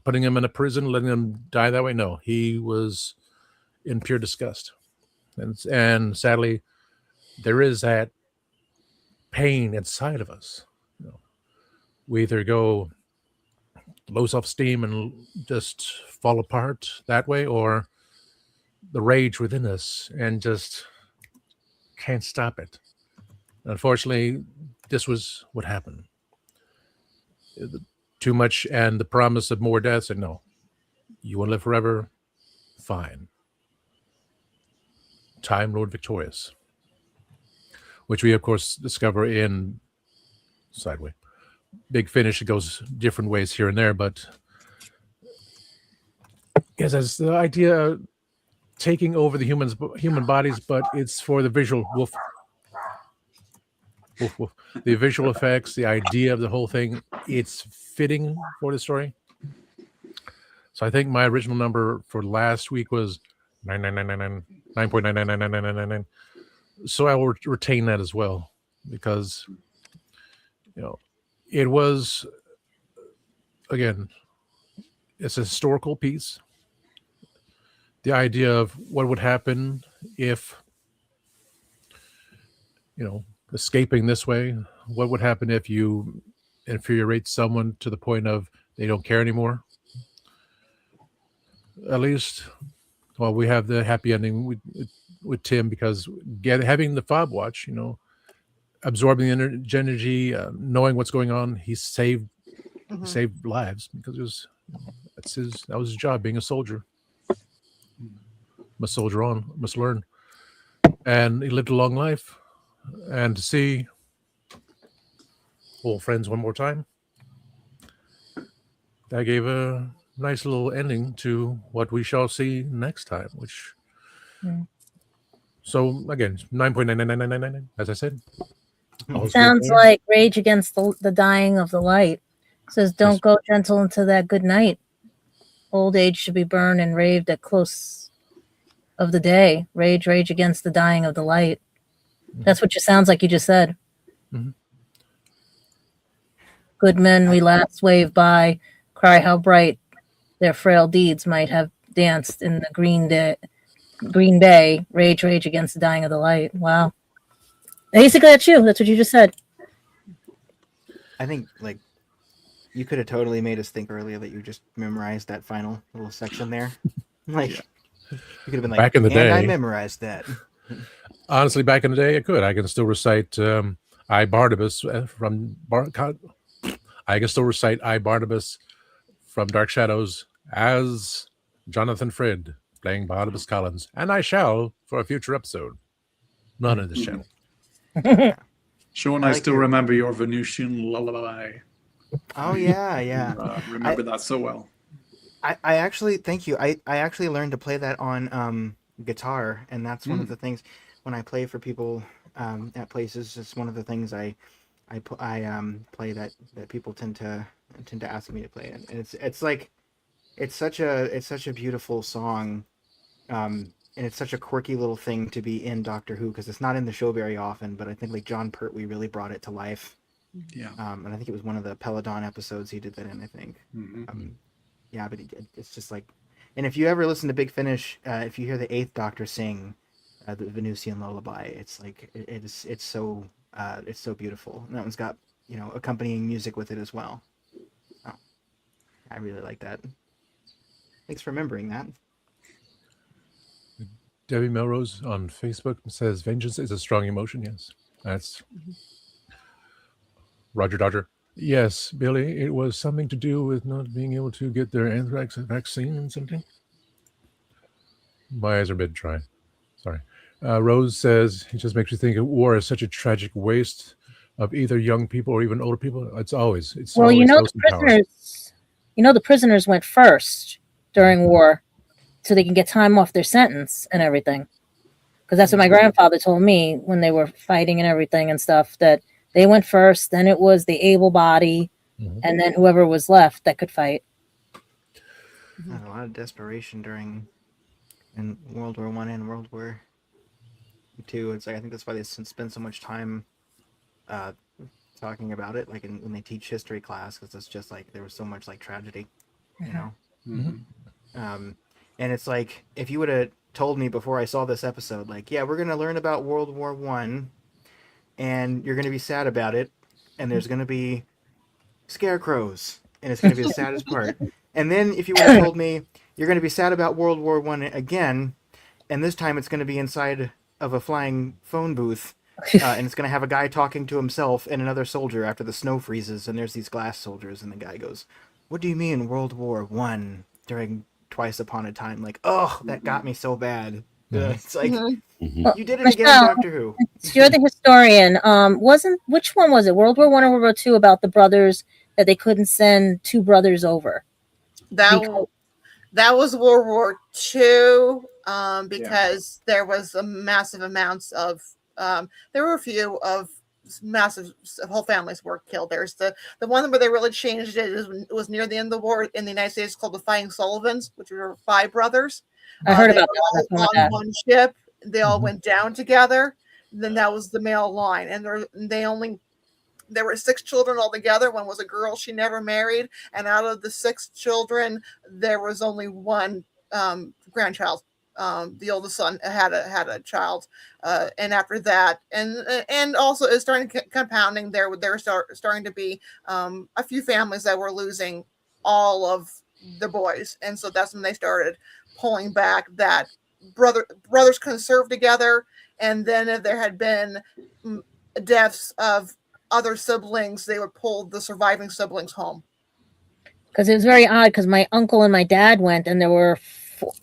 putting him in a prison, letting him die that way. No, he was in pure disgust. And sadly, there is that pain inside of us. We either go low self-esteem and just fall apart that way, or the rage within us and just can't stop it. Unfortunately, this was what happened. Too much and the promise of more deaths, and no, you want to live forever? Fine. Time Lord Victorious, which we, of course, discover in Sideway. Big Finish, it goes different ways here and there, but yes, as the idea of taking over the human bodies, but it's for the visual woof. The visual effects, the idea of the whole thing, it's fitting for the story. So I think my original number for last week was 9.9999999. So I will retain that as well, because it was, again, it's a historical piece. the idea of what would happen if, escaping this way. What would happen if you infuriate someone to the point of they don't care anymore? At least, well, we have the happy ending with Tim, because having the fob watch, absorbing the energy, knowing what's going on, he saved lives, because that was his job, being a soldier. Must soldier on, must learn, and he lived a long life. And to see old friends one more time, that gave a nice little ending to what we shall see next time. Which, so again, 9.99999, as I said. Sounds like Rage Against the Dying of the Light. Says, don't go gentle into that good night. Old age should be burned and raved at close of the day. Rage against the dying of the light. That's what it sounds like you just said. Mm-hmm. Good men we last wave by, cry how bright their frail deeds might have danced in the green bay. Rage against the dying of the light. Wow. Basically, that's you. That's what you just said. I think, like, you could have totally made us think earlier that you just memorized that final little section there. Like, you could have been like, back in the day, I memorized that. Honestly, back in the day, I can still recite I Barnabas from I can still recite I Barnabas from Dark Shadows as Jonathan Frid playing Barnabas Collins, and I shall for a future episode. Not in this channel. Sean, I still remember your Venusian lullaby. Oh yeah. Remember that so well. I actually, thank you. I actually learned to play that on guitar, and that's one of the things when I play for people at places. It's one of the things I play that people tend to ask me to play, and it's such a beautiful song, and it's such a quirky little thing to be in Doctor Who, because it's not in the show very often. But I think like John Pertwee really brought it to life. Yeah. And I think it was one of the Peladon episodes he did that in, I think. Yeah, but it's just like, and if you ever listen to Big Finish, if you hear the Eighth Doctor sing the Venusian lullaby, it's like it's so beautiful. And that one's got accompanying music with it as well. Oh, I really like that. Thanks for remembering that. Debbie Melrose on Facebook says, "Vengeance is a strong emotion." Yes, that's Roger Dodger. Yes, Billy, it was something to do with not being able to get their anthrax vaccine and something. My eyes are a bit dry. Sorry. Rose says, it just makes you think war is such a tragic waste of either young people or even older people. It's always the prisoners went first during war so they can get time off their sentence and everything. Because that's what my grandfather told me when they were fighting and everything and stuff, that they went first, then it was the able body, and then whoever was left that could fight. A lot of desperation in World War I and World War II. It's like, I think that's why they spend so much time talking about it, like when they teach history class, because it's just like there was so much like tragedy, And it's like, if you would have told me before I saw this episode, like, yeah, we're gonna learn about World War I. And you're going to be sad about it, and there's going to be scarecrows, and it's going to be the saddest part. And then if you would have told me you're going to be sad about World War I again, and this time it's going to be inside of a flying phone booth, and it's going to have a guy talking to himself and another soldier after the snow freezes, and there's these glass soldiers, and the guy goes, "What do you mean World War I during Twice Upon a Time?" Like, oh, that got me so bad. It's like, you did it again, Doctor Who. You're the historian. Which one was it? World War I or World War II, about the brothers that they couldn't send two brothers over? That was World War II, because there was a massive amounts of there were a few of massive whole families were killed. There's the one where they really changed it was near the end of the war in the United States, called the Fighting Sullivans, which were 5 brothers. I heard about that. On one ship, they all went down together. Then that was the male line, and there were 6 children altogether. One was a girl; she never married. And out of the 6 children, there was only one grandchild The oldest son had a child, and after that, and also is starting compounding. There starting to be a few families that were losing all of the boys, and so that's when they started pulling back that brothers couldn't serve together, and then if there had been deaths of other siblings, they would pull the surviving siblings home. Because it was very odd, because my uncle and my dad went, and there were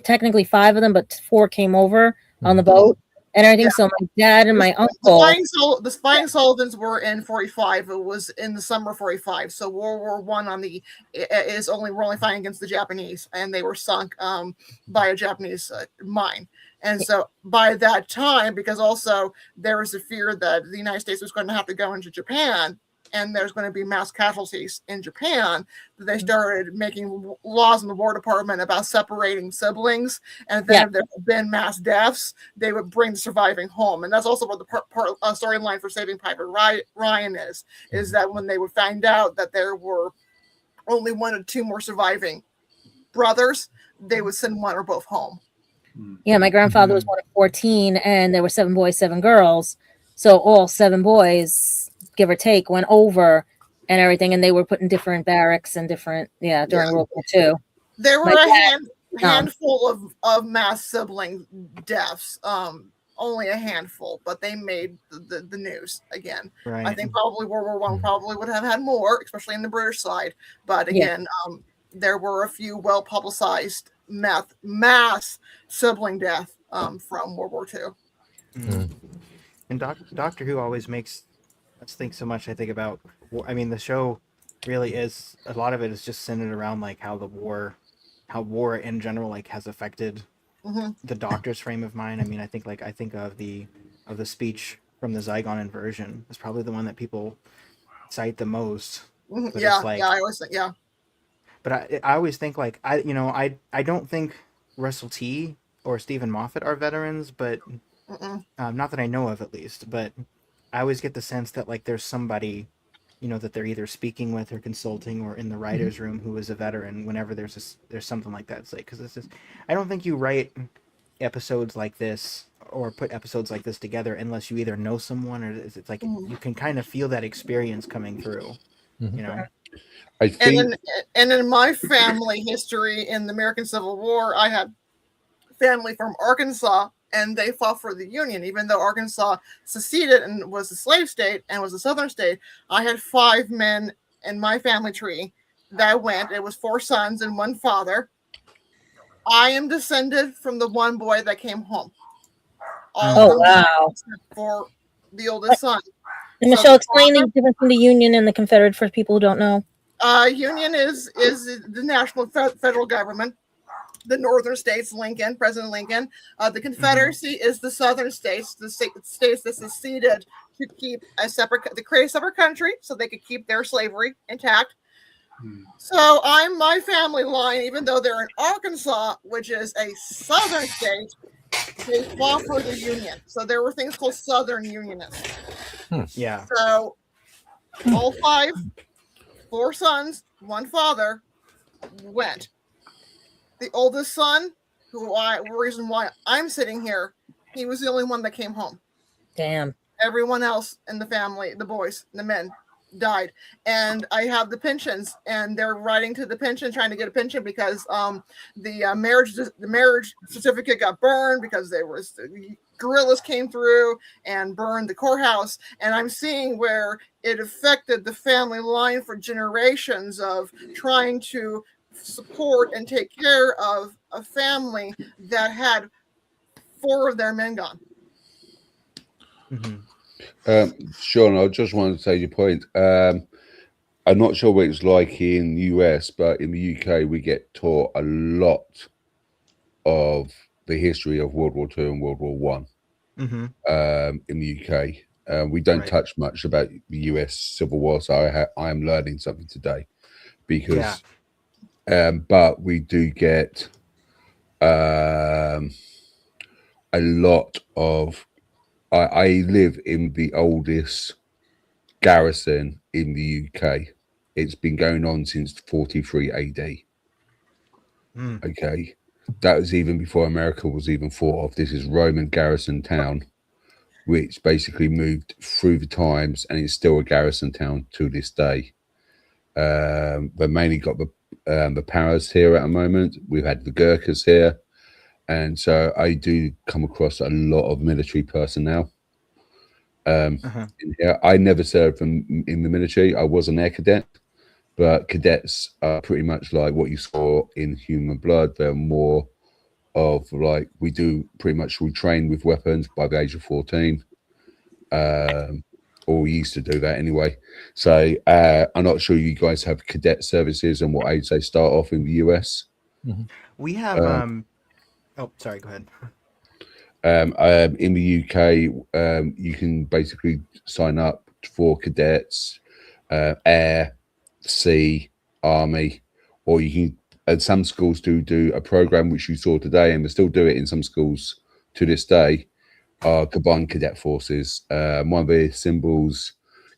technically 5 of them, but 4 came over on the boat and everything. Yeah. So my dad and my uncle. The Flying Sullivans were in 45. It was in the summer of 45. So World War I we're only fighting against the Japanese, and they were sunk by a Japanese mine. And so by that time, because also there was a fear that the United States was going to have to go into Japan, and there's going to be mass casualties in Japan, they started making laws in the War Department about separating siblings. And then if there had been mass deaths, they would bring the surviving home. And that's also what the storyline for Saving Private Ryan is that when they would find out that there were only 1 or 2 more surviving brothers, they would send 1 or both home. Yeah, my grandfather was 1 of 14, and there were 7 boys, 7 girls. So all 7 boys, give or take, went over and everything, and they were put in different barracks and different during World War II. There were a handful of mass sibling deaths, only a handful, but they made the news again. Right. I think probably World War I probably would have had more, especially in the British side, but again, there were a few well publicized mass sibling death from World War II. And Doctor Who always makes us think so much. I think about, I mean, the show really is, a lot of it is just centered around like how war in general like has affected the Doctor's frame of mind. I mean, I think of the speech from the Zygon inversion is probably the one that people cite the most. I always think But I always think like I don't think Russell T or Stephen Moffat are veterans, but not that I know of at least. But I always get the sense that like there's somebody, that they're either speaking with or consulting or in the writer's room who is a veteran whenever there's something like that. It's like, because I don't think you write episodes like this or put episodes like this together unless you either know someone or it's like you can kind of feel that experience coming through. I think, and in my family history in the American Civil War, I had family from Arkansas, and they fought for the Union. Even though Arkansas seceded and was a slave state and was a southern state, I had 5 men in my family tree that went. It was 4 sons and 1 father. I am descended from the 1 boy that came home. Wow! For the oldest son. And Michelle, explain the difference between the Union and the Confederate for people who don't know. Union is the national federal government. The northern states, President Lincoln. The Confederacy is the southern states, the states that seceded to keep to create a separate country so they could keep their slavery intact. So my family line, even though they're in Arkansas, which is a southern state, they fought for the Union. So there were things called Southern Unionists. Yeah. So all 5, 4 sons, 1 father went. The oldest son, the reason why I'm sitting here, he was the only one that came home. Damn. Everyone else in the family, the boys, the men, died. And I have the pensions, and they're writing to the pension, trying to get a pension because the marriage certificate got burned because the guerrillas came through and burned the courthouse. And I'm seeing where it affected the family line for generations of trying to support and take care of a family that had 4 of their men gone. Sean, I just wanted to say your point. I'm not sure what it's like in the US, but in the UK, we get taught a lot of the history of World War II and World War One. In the UK, we don't touch much about the US Civil War, so I am learning something today because. But we do get a lot of. I live in the oldest garrison in the UK. It's been going on since 43 AD. Okay, that was even before America was even thought of. This is Roman garrison town, which basically moved through the times, and it's still a garrison town to this day. But mainly got the Paras here at the moment. We've had the Gurkhas here, and so I do come across a lot of military personnel. In here. I never served in the military. I was an air cadet, but cadets are pretty much like what you saw in Human Blood. They're more of like we train with weapons by the age of 14. Or we used to do that anyway. So I'm not sure you guys have cadet services and what age they start off in the US. We have oh, sorry, go ahead. In the UK, you can basically sign up for cadets, air, sea, army, or you can. And some schools do a program which you saw today, and they still do it in some schools to this day. Are combined cadet forces. One of the symbols,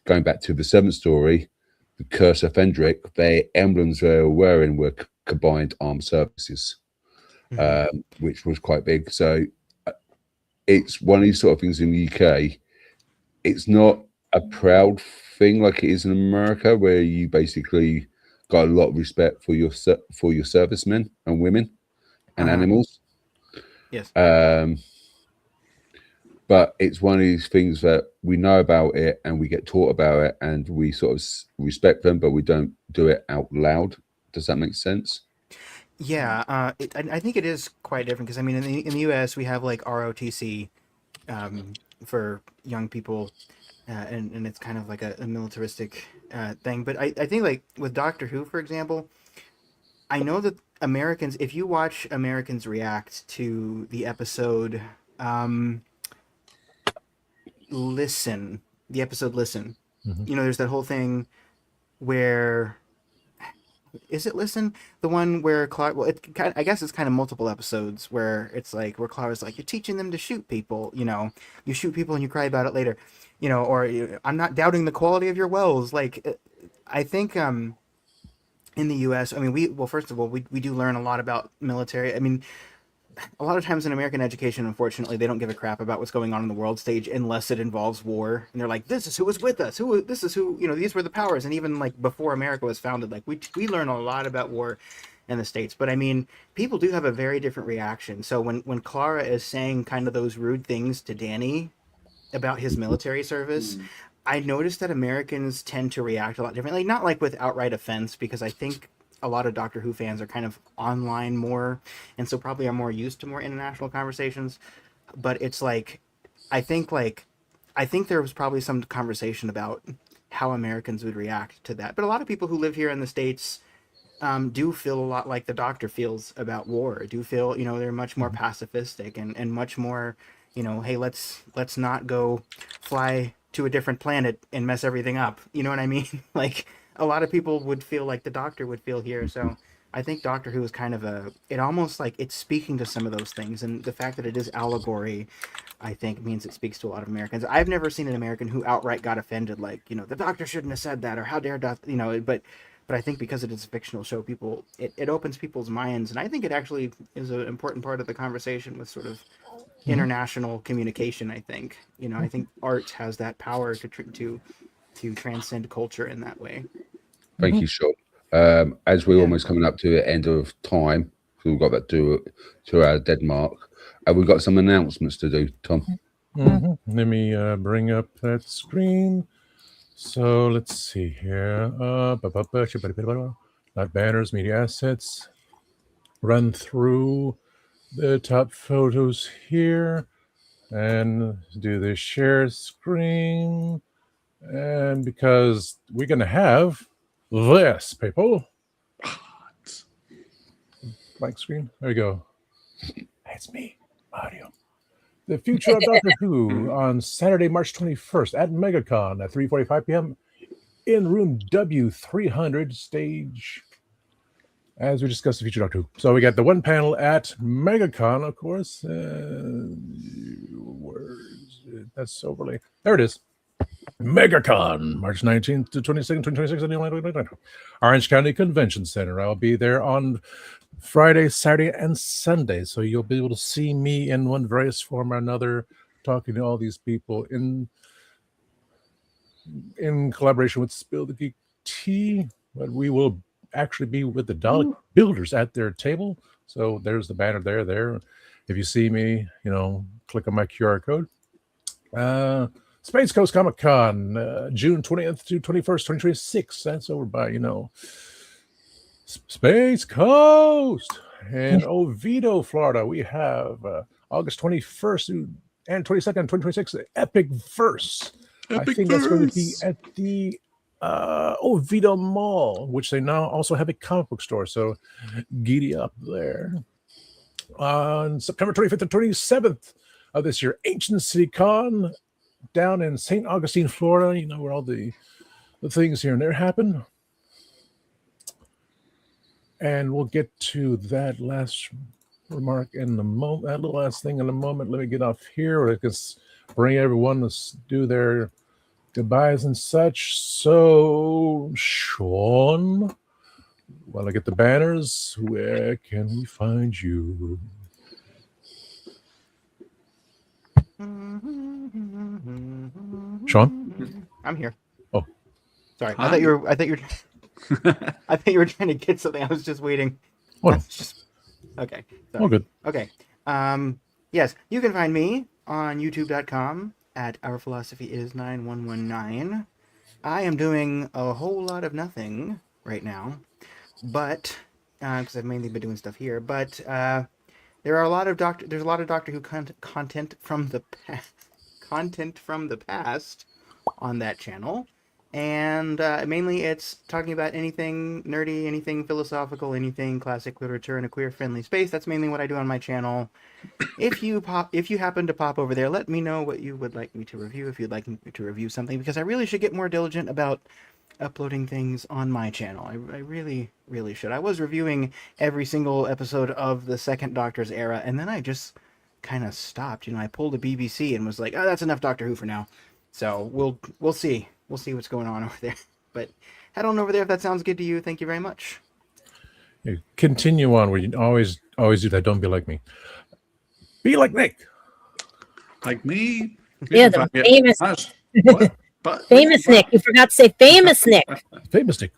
going back to the 7th story, the Curse of Fendrick, their emblems they were wearing were combined armed services, which was quite big. So it's one of these sort of things in the UK. It's not a proud thing like it is in America, where you basically got a lot of respect for your servicemen and women and animals. Yes. But it's one of these things that we know about it and we get taught about it and we sort of respect them, but we don't do it out loud. Does that make sense? Yeah, I think it is quite different because I mean in the US we have like ROTC for young people, and it's kind of like a militaristic thing. But I think like with Doctor Who, for example, I know that Americans, if you watch Americans react to the episode. Listen, you know, there's that whole thing where is it Listen, the one where Clara, well, I guess it's kind of multiple episodes where it's like where Clara's like, you're teaching them to shoot people, you know, you shoot people and you cry about it later, you know, or I'm not doubting the quality of your wells. Like I think in the US, I mean, first of all, we do learn a lot about military. I mean, a lot of times in American education, unfortunately, they don't give a crap about what's going on in the world stage unless it involves war. And they're like, this is who was with us. This is who, you know, these were the powers. And even like before America was founded, like we learn a lot about war in the States. But I mean, people do have a very different reaction. So when Clara is saying kind of those rude things to Danny about his military service, I noticed that Americans tend to react a lot differently. Not like with outright offense, because I think a lot of Doctor Who fans are kind of online more, and so probably are more used to more international conversations. But it's like, I think there was probably some conversation about how Americans would react to that. But a lot of people who live here in the States do feel a lot like the Doctor feels about war. Do feel, you know, they're much more pacifistic and much more, you know, hey, let's not go fly to a different planet and mess everything up. You know what I mean? Like, a lot of people would feel like the Doctor would feel here. So I think Doctor Who is kind of it almost like it's speaking to some of those things. And the fact that it is allegory, I think, means it speaks to a lot of Americans. I've never seen an American who outright got offended, like, you know, the Doctor shouldn't have said that, or how dare Doctor, you know, but I think because it is a fictional show, it opens people's minds. And I think it actually is an important part of the conversation with sort of international communication. I think, you know, I think art has that power to transcend culture in that way. Thank you, Sean. As we're almost coming up to the end of time, so we've got that 2 hour dead mark. We've got some announcements to do, Tom. Let me bring up that screen. So let's see here. Not banners, media assets. Run through the top photos here and do the share screen. And because we're going to have this, people. Blank screen. There we go. That's me, Mario. The future of Doctor Who on Saturday, March 21st at MegaCon at 3:45 p.m. in room W300 stage. As we discuss the future Doctor Who. So we got the one panel at MegaCon, of course. That's overlay. There it is. MegaCon, March 19th to 22nd, 2026 at the Orange County Convention Center. I'll be there on Friday, Saturday, and Sunday. So you'll be able to see me in one various form or another, talking to all these people in collaboration with Spill the Geek Tea. But we will actually be with the Dalek builders at their table. So there's the banner there. If you see me, click on my QR code. Space Coast Comic Con, June 20th to 21st, 2026. That's over by, Space Coast. In Oviedo, Florida, we have August 21st and 22nd, 2026, Epic Verse. I think that's going to be at the Oviedo Mall, which they now also have a comic book store. So giddy up there. On September 25th and 27th of this year, Ancient City Con down in St. Augustine, Florida, where all the things here and there happen. And we'll get to that last remark in the moment, that little last thing in a moment. Let me get off here, or I can bring everyone to do their goodbyes and such. So, Sean, while I get the banners, where can we find you? Sean? I'm here. Oh. Sorry. I thought you were I thought you were trying to get something. I was just waiting. Oh, no. Okay. Sorry. All good. Okay. Yes, you can find me on youtube.com at Our Philosophy Is 9119. I am doing a whole lot of nothing right now, but because I've mainly been doing stuff here, but there's a lot of Doctor Who content from the past on that channel. And mainly it's talking about anything nerdy, anything philosophical, anything classic literature in a queer-friendly space. That's mainly what I do on my channel. If you happen to pop over there, let me know what you would like me to review, if you'd like me to review something, because I really should get more diligent about uploading things on my channel. I really, really should. I was reviewing every single episode of the Second Doctor's era, and then I just kind of stopped. I pulled a BBC and was like, oh, that's enough Doctor Who for now. So we'll see. We'll see what's going on over there. But head on over there if that sounds good to you. Thank you very much. Yeah, continue on where you always do that. Don't be like me. Be like Nick. Like me? Yeah, the famous. Famous Nick. You forgot to say famous Nick. Famous Nick.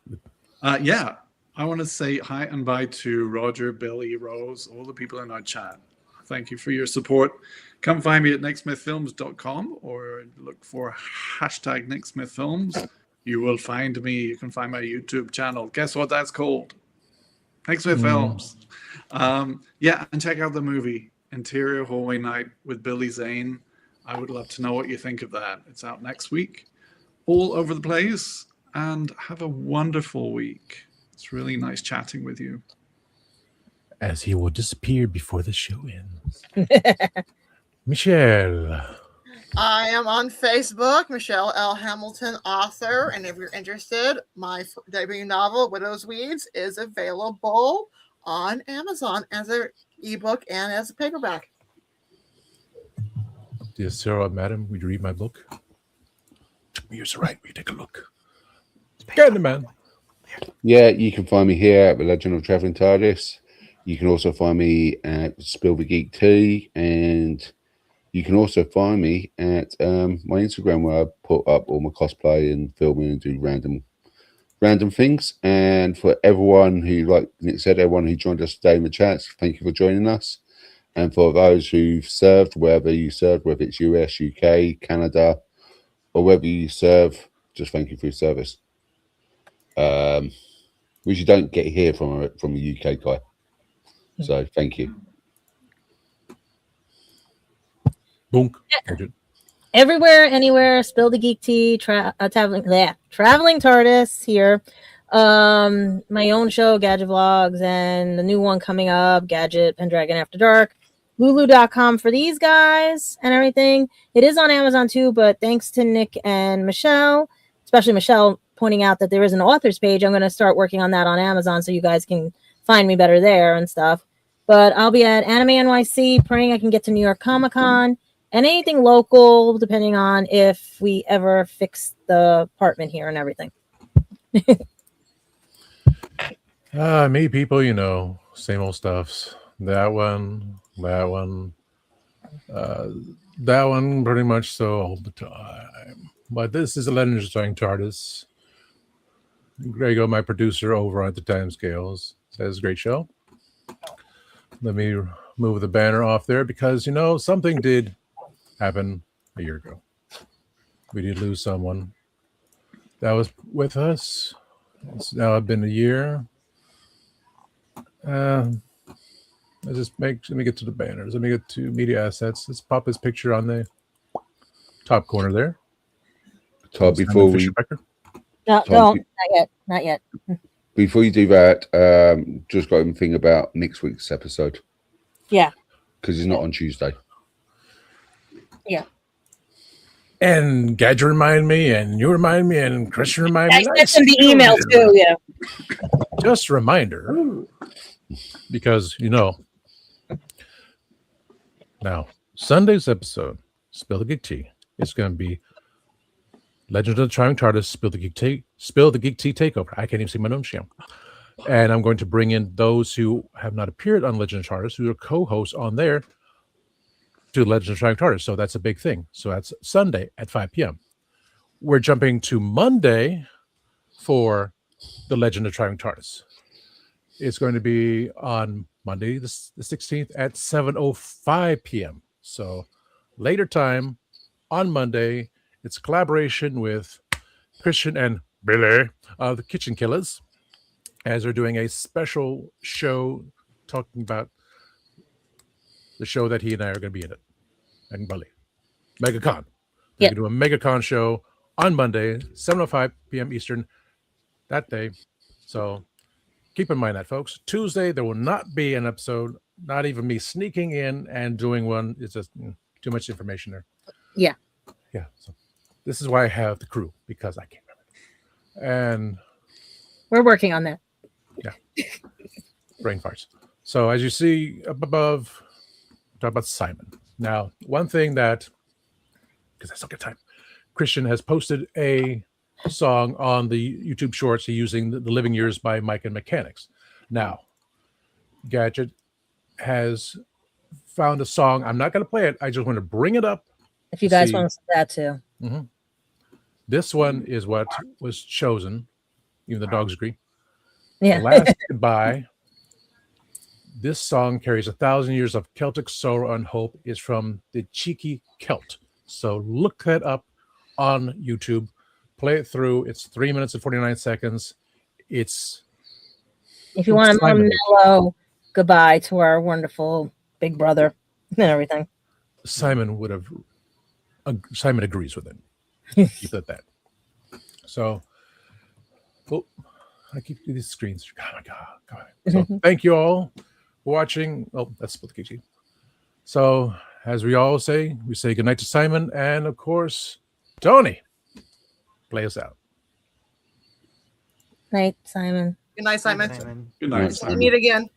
Yeah. I want to say hi and bye to Roger, Billy, Rose, all the people in our chat. Thank you for your support. Come find me at nicksmithfilms.com or look for hashtag nicksmithfilms. You will find me. You can find my YouTube channel. Guess what that's called? Nicksmith Films. Yeah, and check out the movie Interior Hallway Night with Billy Zane. I would love to know what you think of that. It's out next week. All over the place. And have a wonderful week. It's really nice chatting with you. As he will disappear before the show ends. Michelle. I am on Facebook, Michelle L. Hamilton, author. And if you're interested, my debut novel, Widow's Weeds, is available on Amazon as an ebook and as a paperback. Dear Sarah, madam, would you read my book? Yours right. We take a look. Get the man. Yeah, you can find me here at the Legend of Traveling TARDIS. You can also find me at Spill the Geek Tea, and you can also find me at my Instagram, where I put up all my cosplay and filming and do random things. And for everyone who, like Nick said, everyone who joined us today in the chats, thank you for joining us. And for those who've served, wherever you served, whether it's US, UK, Canada, or wherever you serve, just thank you for your service. Which you don't get here from a UK guy. So thank you. Boom. Everywhere, anywhere, Spill the Geek Tea, traveling TARDIS here. My own show, Gadget Vlogs, and the new one coming up, Gadget Pendragon After Dark. Lulu.com for these guys and everything. It is on Amazon too, but thanks to Nick and Michelle, especially Michelle, pointing out that there is an author's page. I'm going to start working on that on Amazon so you guys can find me better there and stuff. But I'll be at Anime NYC, praying I can get to New York Comic Con and anything local, depending on if we ever fix the apartment here and everything. Me people, same old stuffs. That one, that one, that one, pretty much so all the time. But this is a Legend of the Trying TARDIS. Grego, my producer over at the Timescales, says great show. Let me move the banner off there because something did happen a year ago. We did lose someone that was with us. It's now been a year. Let me get to the banners. Let me get to media assets. Let's pop his picture on the top corner there. Todd, before we no, don't, not yet. Before you do that, just got him think about next week's episode. Yeah, because it's not on Tuesday. Yeah. And Gadget remind me, and you remind me, and Christian remind me. I sent him the email too. Yeah. Just a reminder, because now Sunday's episode, Spill the Geek Tea, is going to be Legend of the Trying TARDIS, Spill the Geek Tea takeover. I can't even see my own show. And I'm going to bring in those who have not appeared on Legend of TARDIS, who are co-hosts on there, to Legend of Trying TARDIS. So that's a big thing. So that's Sunday at 5 p.m. We're jumping to Monday for the Legend of Trying TARDIS. It's going to be on Monday, the 16th at 7:05 p.m. So later time on Monday. It's a collaboration with Christian and Billy of the Kitchen Killers, as they're doing a special show talking about the show that he and I are going to be in it. And Billy. MegaCon. They're going to do a MegaCon show on Monday, 7:05 p.m. Eastern that day. So keep in mind that, folks. Tuesday, there will not be an episode, not even me sneaking in and doing one. It's just too much information there. Yeah. Yeah. So this is why I have the crew, because I can't remember. And we're working on that. Yeah. Brain farts. So as you see up above, talk about Simon. Now, one thing that, because I still get time, Christian has posted a song on the YouTube Shorts using the Living Years by Mike and Mechanics. Now, Gadget has found a song. I'm not going to play it. I just want to bring it up. If you guys want to see that too. Mm-hmm. This one is what was chosen. Even the dogs agree. Yeah. The Last Goodbye. This song carries 1,000 years of Celtic sorrow and hope. Is from the Cheeky Celt. So look that up on YouTube. Play it through. It's 3 minutes and 49 seconds. It's if you want a mellow goodbye to our wonderful big brother and everything. Simon agrees with it. Keep it at that. So, I keep these screens. Oh my God. So thank you all for watching. Oh, that's Split the KG. So, as we all say, we say goodnight to Simon, and of course, Tony. Play us out. Night, Simon. Good night, Simon. Good night, Simon. Meet again.